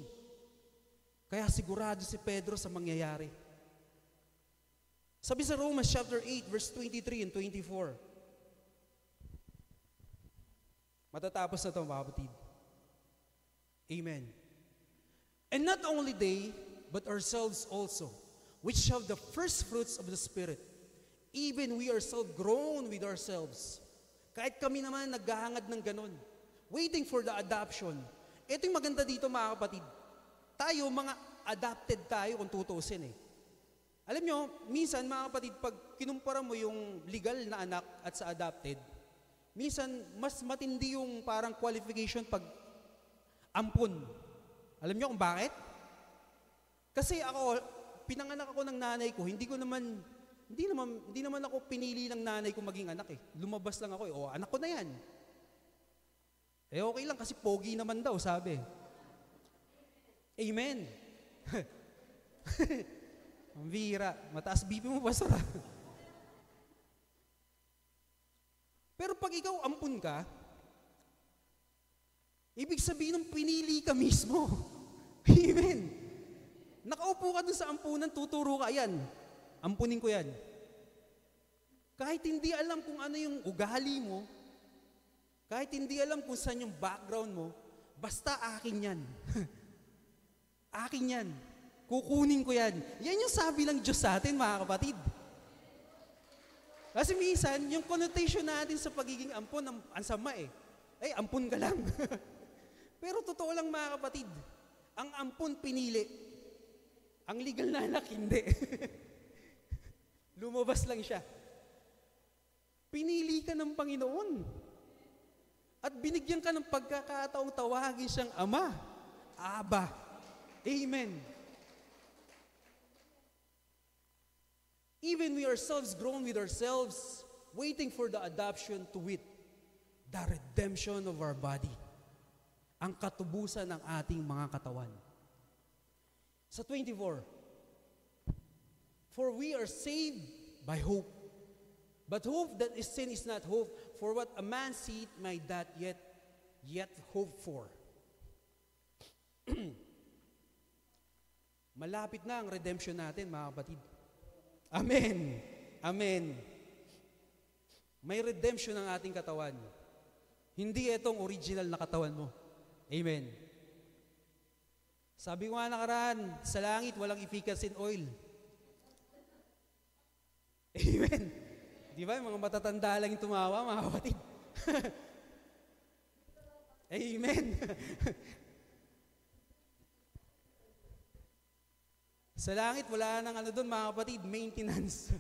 Kaya sigurado si Pedro sa mangyayari. Sabi sa Romans chapter 8 verse 23 and 24. Matatapos na ito, mga kapatid. Amen. And not only they, but ourselves also, which have the first fruits of the Spirit, even we ourselves groan with ourselves. Kahit kami naman naghahangad ng ganon, waiting for the adoption. Ito yung maganda dito, mga kapatid. Tayo, mga adopted tayo kung tutuusin eh. Alam nyo, minsan mga kapatid, pag kinumpara mo yung legal na anak at sa adopted, minsan mas matindi yung parang qualification pag ampun. Alam niyo kung bakit? Kasi ako, pinanganak ako ng nanay ko, hindi naman ako pinili ng nanay ko maging anak eh. Lumabas lang ako eh, o anak ko na yan. Eh okay lang kasi pogi naman daw, sabi. Amen. Ang bihira. Mataas BP mo, pastor. Pero pag ikaw ampun ka, ibig sabihin ng pinili ka mismo. Amen. Nakaupo ka dun sa ampunan, tuturo ka, yan. Ampunin ko yan. Kahit hindi alam kung ano yung ugali mo, kahit hindi alam kung saan yung background mo, basta akin yan. Akin yan. Kukunin ko yan. Yan yung sabi ng Diyos sa atin, mga kapatid. Kasi minsan, yung connotation natin sa pagiging ampun, ang sama eh. Ampun ka lang. Pero totoo lang, mga kapatid, ang ampun pinili. Ang legal na anak, hindi. Lumabas lang siya. Pinili ka ng Panginoon. At binigyan ka ng pagkakataong tawagin siyang Ama. Aba. Amen. Even we ourselves groan with ourselves, waiting for the adoption to wit, the redemption of our body. Ang katubusan ng ating mga katawan. Sa 24, for we are saved by hope. But hope that is sin is not hope, For what a man seeth may that yet hope for. Malapit na ang redemption natin, mga kapatid. Amen. Amen. May redemption ang ating katawan. Hindi itong original na katawan mo. Amen. Sabi ko nga nakaraan, sa langit walang efficacy oil. Amen. Di ba? Mga matatanda lang yung tumawa, mga kapatid. Amen. Sa langit, wala nang doon, mga kapatid, maintenance.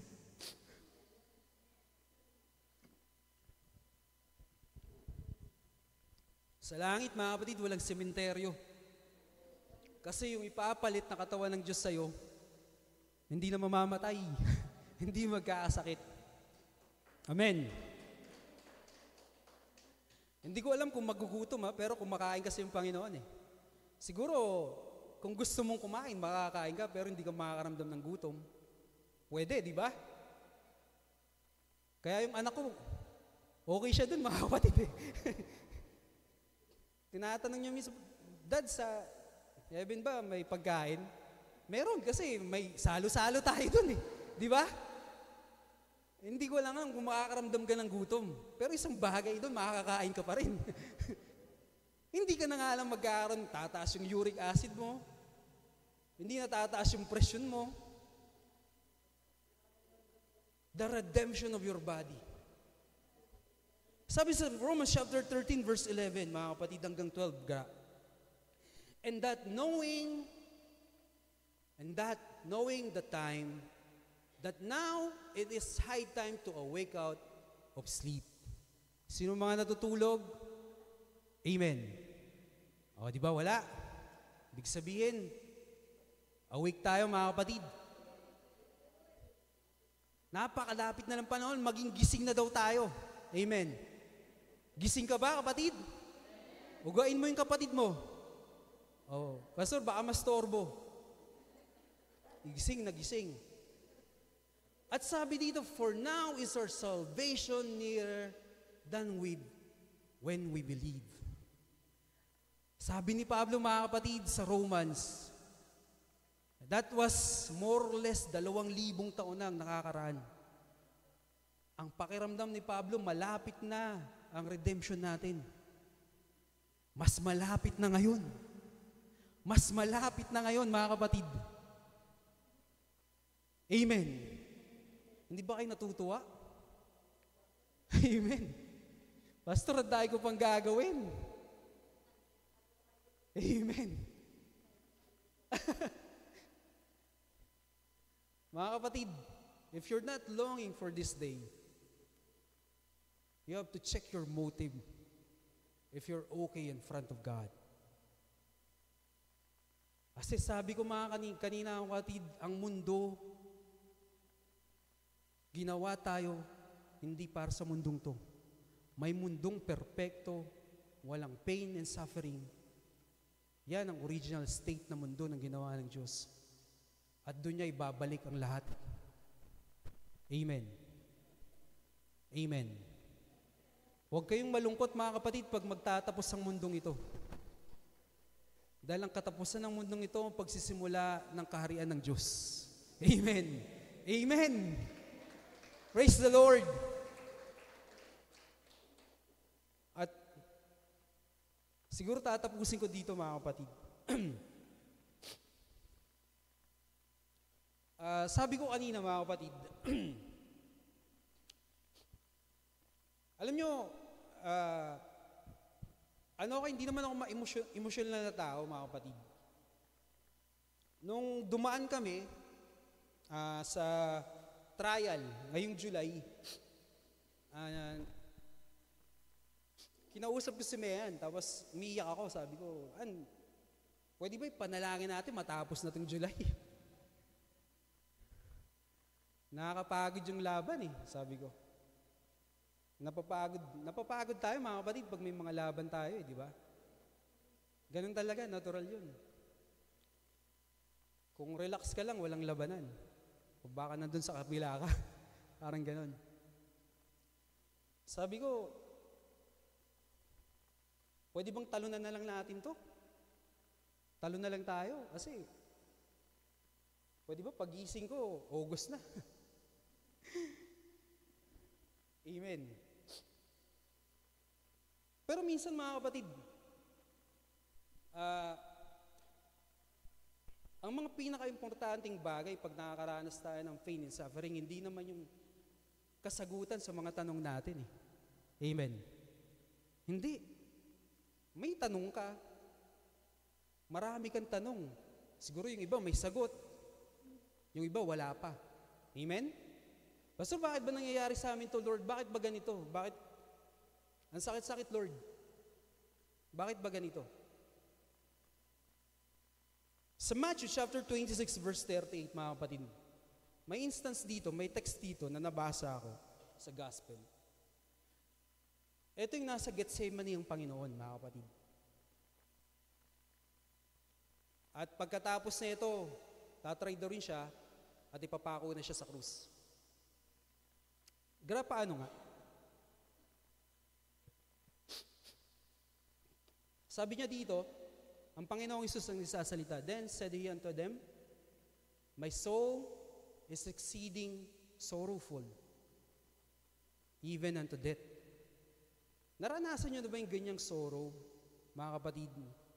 Sa langit, mga kapatid, walang sementeryo. Kasi yung ipapalit na katawan ng Diyos sa'yo, hindi na mamamatay. Hindi magkakasakit. Amen. Hindi ko alam kung magugutom pero kumakain kasi yung Panginoon eh. Siguro, kung gusto mong kumain, makakain ka pero hindi ka makakaramdam ng gutom. Pwede, di ba? Kaya yung anak ko, okay siya dun, mga kapatid eh. Tinatanong niya mismo, Dad, sa heaven ba may pagkain? Meron kasi may salo-salo tayo dun eh. Di ba? Hindi ko lang alam kung makakaramdam ka ng gutom. Pero isang bagay doon, makakakain ka pa rin. Hindi ka na nga alam magkakaroon, tataas yung uric acid mo. Hindi na tataas yung presyon mo. The redemption of your body. Sabi sa Romans chapter 13 verse 11, mga kapatid hanggang 12, And that knowing the time, that now it is high time to awake out of sleep. Sino mga natutulog? Amen. O, di ba wala? Ibig sabihin, awake tayo, mga kapatid. Napakalapit na ng panahon, maging gising na daw tayo. Amen. Gising ka ba, kapatid? Ugain mo yung kapatid mo. Oh, Pastor, baka mastorbo. Gising na gising. At sabi dito, for now is our salvation nearer than when we believe. Sabi ni Pablo, mga kapatid, sa Romans, that was more or less 2,000 taon nang nakakaraan. Ang pakiramdam ni Pablo, malapit na ang redemption natin. Mas malapit na ngayon. Mas malapit na ngayon, mga kapatid. Amen. Hindi ba kayo natutuwa? Amen. Pastor, ang dahil ko pang gagawin. Amen. Mga kapatid, if you're not longing for this day, you have to check your motive if you're okay in front of God. Kasi sabi ko mga kanina, mga kapatid, ang mundo, ginawa tayo hindi para sa mundong to. May mundong perpekto, walang pain and suffering. Yan ang original state na mundo ng ginawa ng Diyos. At doon niya ibabalik ang lahat. Amen. Amen. Huwag kayong malungkot, mga kapatid, pag magtatapos ang mundong ito. Dahil ang katapusan ng mundong ito ang pagsisimula ng kaharian ng Diyos. Amen. Amen. Praise the Lord. At siguro tatapusin ko dito, mga kapatid. Sabi ko kanina, mga kapatid, alam nyo, hindi naman ako ma-emotional na tao, mga kapatid. Nung dumaan kami sa trial, ngayong July, kinausap ko si Mehan, tapos umiiyak ako, sabi ko, pwede ba ipanalangin natin matapos na itong July? Nakakapagod yung laban sabi ko. Napapagod tayo, mga kapatid, pag may mga laban tayo, di ba? Ganun talaga, natural yun. Kung relax ka lang, walang labanan. O baka nandun sa kabila ka. Parang ganun. Sabi ko, pwede bang talunan na lang natin to? Talon na lang tayo. Kasi, pwede ba pagising ko, August na. Amen. Pero minsan mga kapatid, ang mga pinaka-importanting bagay pag nakakaranas tayo ng pain and suffering, hindi naman yung kasagutan sa mga tanong natin eh. Amen. Hindi. May tanong ka. Marami kang tanong. Siguro yung iba may sagot. Yung iba wala pa. Amen? Pastor, bakit ba nangyayari sa amin to, Lord? Bakit ba ganito? Bakit? Ang sakit-sakit, Lord. Bakit ba ganito? Sa Matthew chapter 26 verse 38, mga kapatid, may instance dito, may text dito na nabasa ako sa gospel. Ito yung nasa Gethsemane ng Panginoon, mga kapatid. At pagkatapos na ito, tatraydo rin siya at ipapako na siya sa krus. Paano nga? Sabi niya dito, ang Panginoong Hesus ang nagsasalita, "Then said he unto them, My soul is exceeding sorrowful, even unto death." Naranasan niyo na ba yung ganyang sorrow, mga kapatid,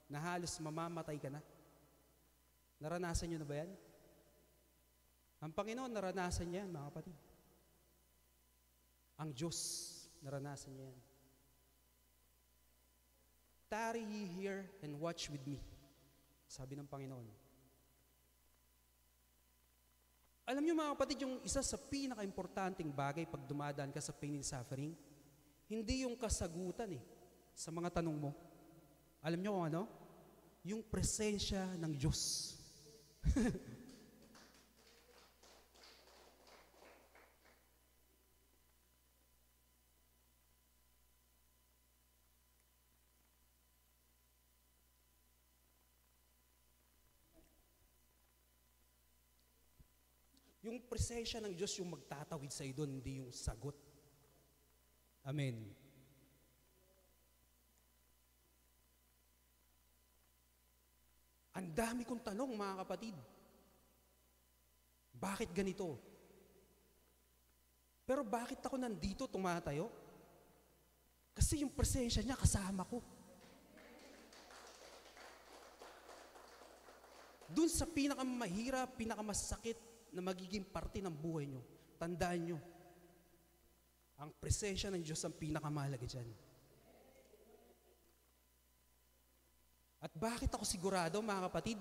na halos mamamatay ka na? Naranasan niyo na ba yan? Ang Panginoon, naranasan niya yan, mga kapatid. Ang Diyos, naranasan niya yan. "Tarry ye here and watch with me," sabi ng Panginoon. Alam niyo mga kapatid, yung isa sa pinaka-importanting bagay pag dumadaan ka sa pain and suffering, hindi yung kasagutan sa mga tanong mo. Alam niyo kung ano? Yung presensya ng Diyos. Yung presensya ng Diyos yung magtatawid sa iyo doon, hindi yung sagot. Amen. Ang dami kong tanong, mga kapatid. Bakit ganito? Pero bakit ako nandito tumatayo? Kasi yung presensya niya kasama ko. Doon sa pinakamahirap, pinakamasakit na magiging parte ng buhay nyo, tandaan nyo, ang presensya ng Diyos ang pinakamahalaga dyan. At bakit ako sigurado, mga kapatid?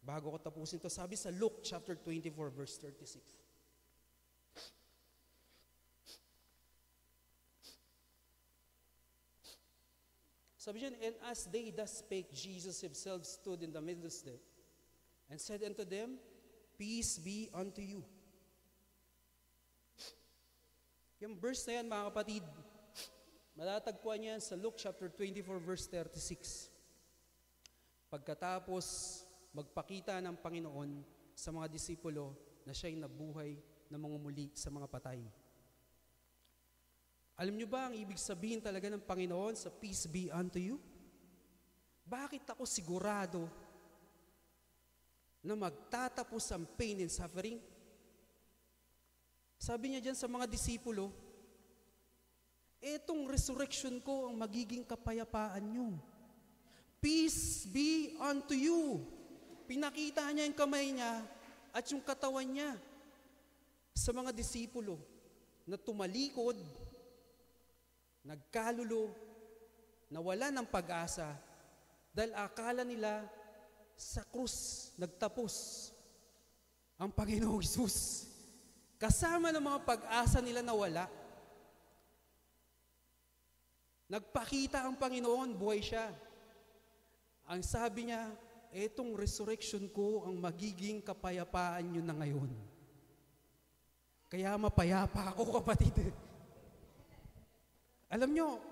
Bago ko tapusin to, sabi sa Luke chapter 24 verse 36. Sabi dyan, "And as they thus spake, Jesus himself stood in the midst of them, and said unto them, Peace be unto you." Yung verse na yan, mga kapatid, matatagpuan niyan sa Luke chapter 24 verse 36. Pagkatapos magpakita ng Panginoon sa mga disipulo na siya'y nabuhay na mangumuli sa mga patay. Alam niyo ba ang ibig sabihin talaga ng Panginoon sa "Peace be unto you"? Bakit ako sigurado na magtatapos ang pain and suffering? Sabi niya dyan sa mga disipulo, etong resurrection ko ang magiging kapayapaan nyo. Peace be unto you. Pinakita niya yung kamay niya at yung katawan niya sa mga disipulo na tumalikod, nagkalulo, nawala ng pag-asa dahil akala nila sa krus nagtapos ang Panginoong Hesus. Kasama ng mga pag-asa nila nawala. Nagpakita ang Panginoon, buhay siya. Ang sabi niya, etong resurrection ko ang magiging kapayapaan nyo na ngayon. Kaya mapayapa ako, kapatid. Alam nyo,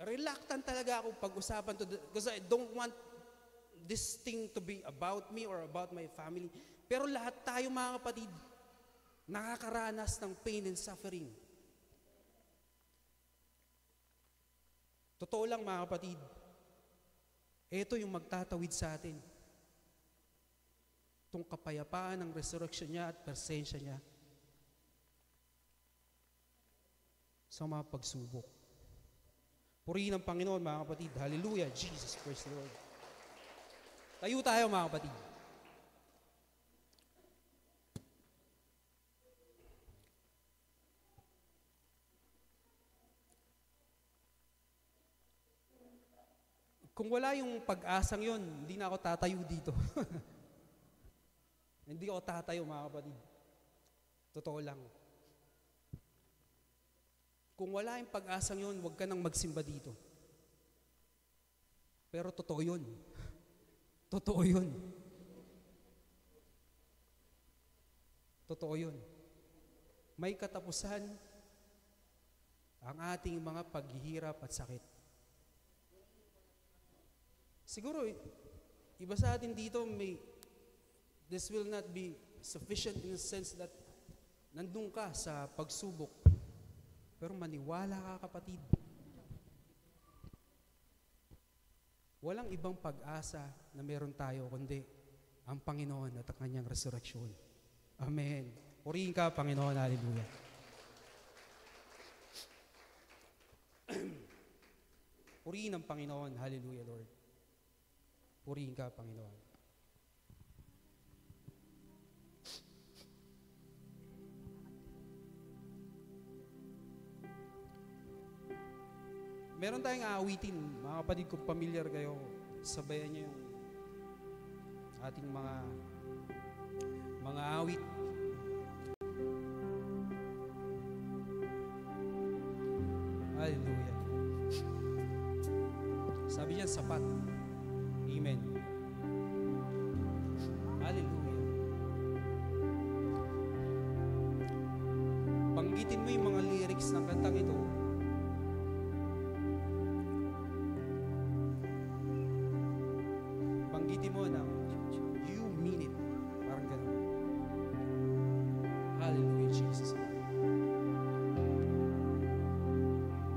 reluctant talaga ako pag-usapan to because I don't want this thing to be about me or about my family. Pero lahat tayo, mga kapatid, nakakaranas ng pain and suffering. Totoo lang mga kapatid, ito yung magtatawid sa atin. Itong kapayapaan ng resurrection niya at presensya niya sa mga pagsubok. Purihin ang Panginoon mga kapatid. Hallelujah, Jesus Christ the Lord. Tayo tayo mga kapatid. Kung wala yung pag-asang yon, hindi na ako tatayo dito. Hindi ako tatayo mga kapatid. Totoo lang. Kung wala yung pag-asang yon, huwag ka nang magsimba dito. Pero totoo yun. Totoo yun. Totoo yun. May katapusan ang ating mga paghihirap at sakit. Siguro, iba sa atin dito, this will not be sufficient in the sense that nandun ka sa pagsubok. Pero maniwala ka kapatid. Walang ibang pag-asa na meron tayo kundi ang Panginoon at ang kanyang resurrection. Amen. Purihin ka, Panginoon. Hallelujah. Purihin ang Panginoon. Hallelujah, Lord. Purihin ka, Panginoon. Meron tayong aawitin, mga kapatid, kung familiar kayo, sabayan niyo yung ating mga awit. Hallelujah. Sabi niya, sapat. Amen. Hallelujah. Banggitin mo yung mga lyrics ng kantang ito. Banggitin mo na, you mean it. Parang ganun. Hallelujah, Jesus.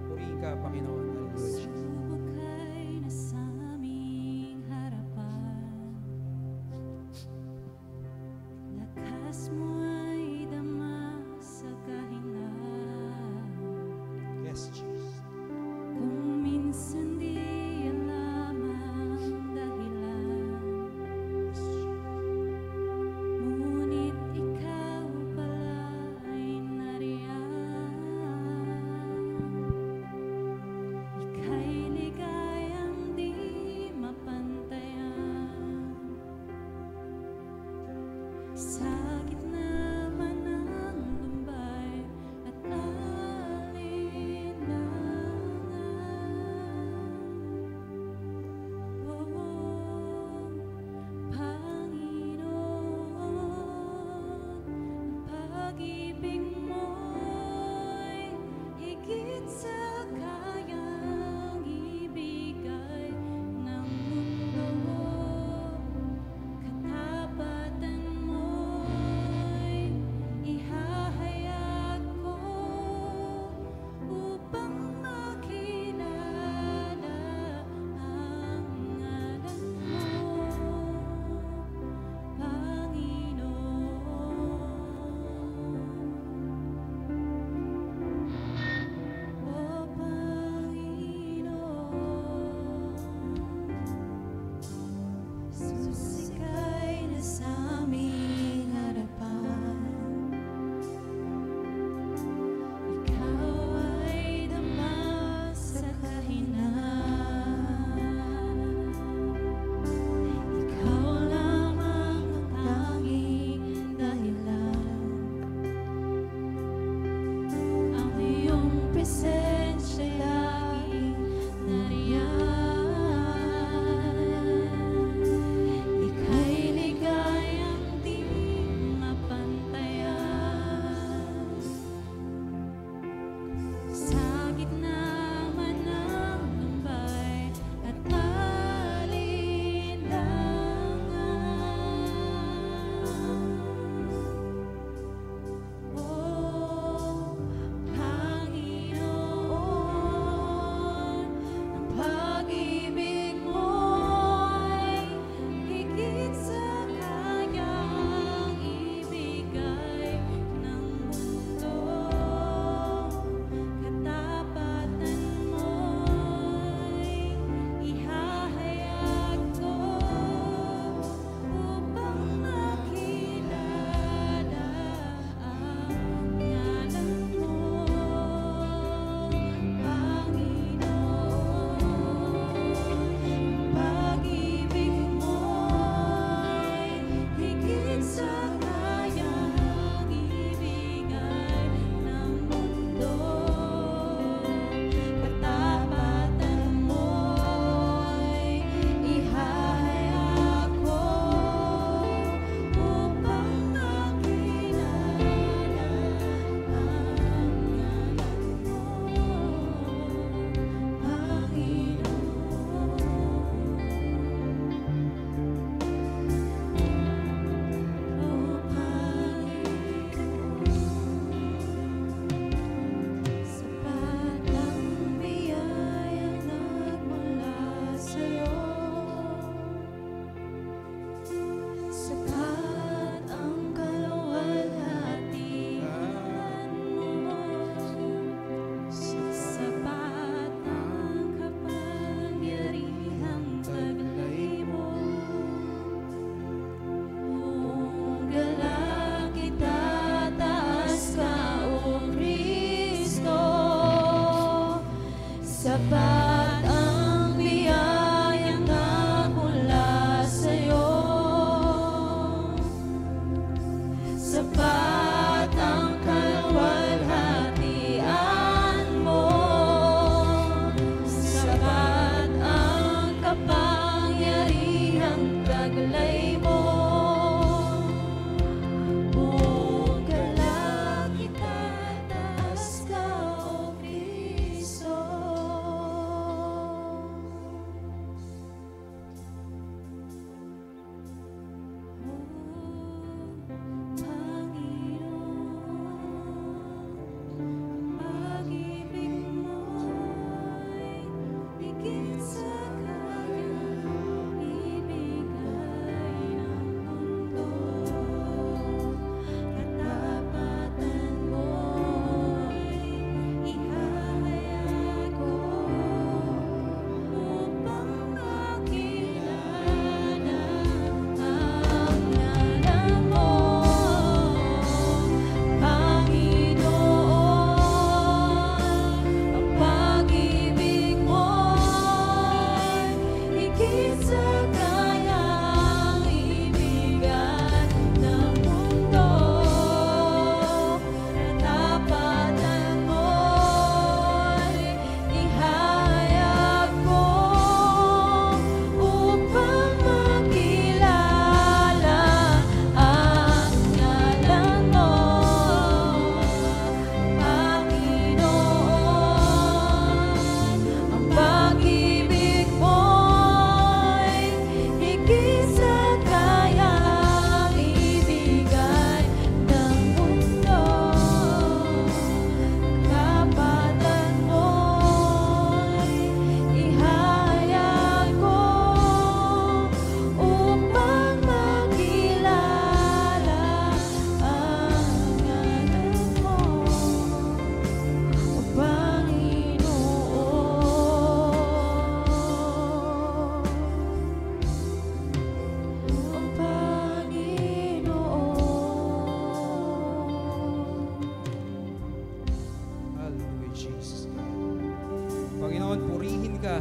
Purihin ka, Panginoon. Hallelujah, Jesus.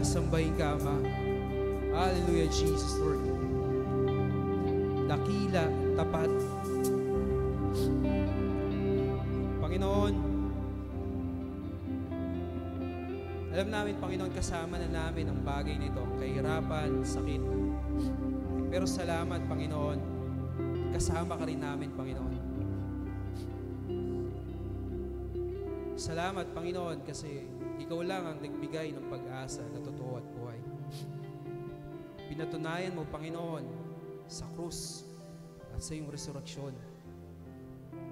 sambahin ka, Ama. Hallelujah, Jesus, Lord. Dakila, tapat. Panginoon, alam namin, Panginoon, kasama na namin ang bagay nito, kahirapan, sakit. Pero salamat, Panginoon, kasama ka rin namin, Panginoon. Salamat, Panginoon, kasi Ikaw lang ang nagbigay ng pag-asa na totoo at buhay. Pinatunayan mo, Panginoon, sa krus at sa iyong resurreksyon.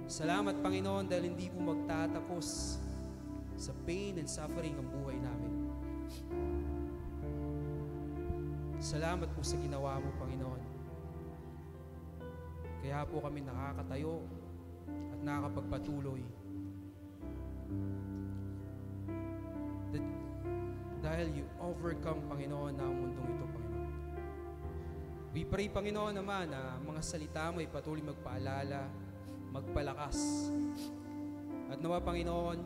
Salamat, Panginoon, dahil hindi po magtatapos sa pain and suffering ang buhay namin. Salamat po sa ginawa mo, Panginoon. Kaya po kami nakakatayo at nakakapagpatuloy. Dahil you overcome, Panginoon, na ang mundong ito, Panginoon. We pray, Panginoon, naman na mga salita mo ay patuloy magpaalala, magpalakas. At nawa, Panginoon,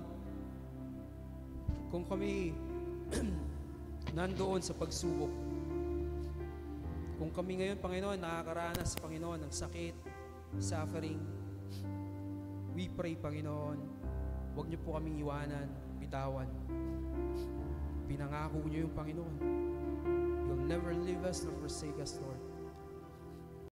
kung kami nandoon sa pagsubok, kung kami ngayon, Panginoon, nakakaranas, Panginoon, ng sakit, suffering, we pray, Panginoon, huwag niyo po kaming iwanan, bitawan. Pinangako niyo yung Panginoon. You'll never leave us nor forsake us, Lord.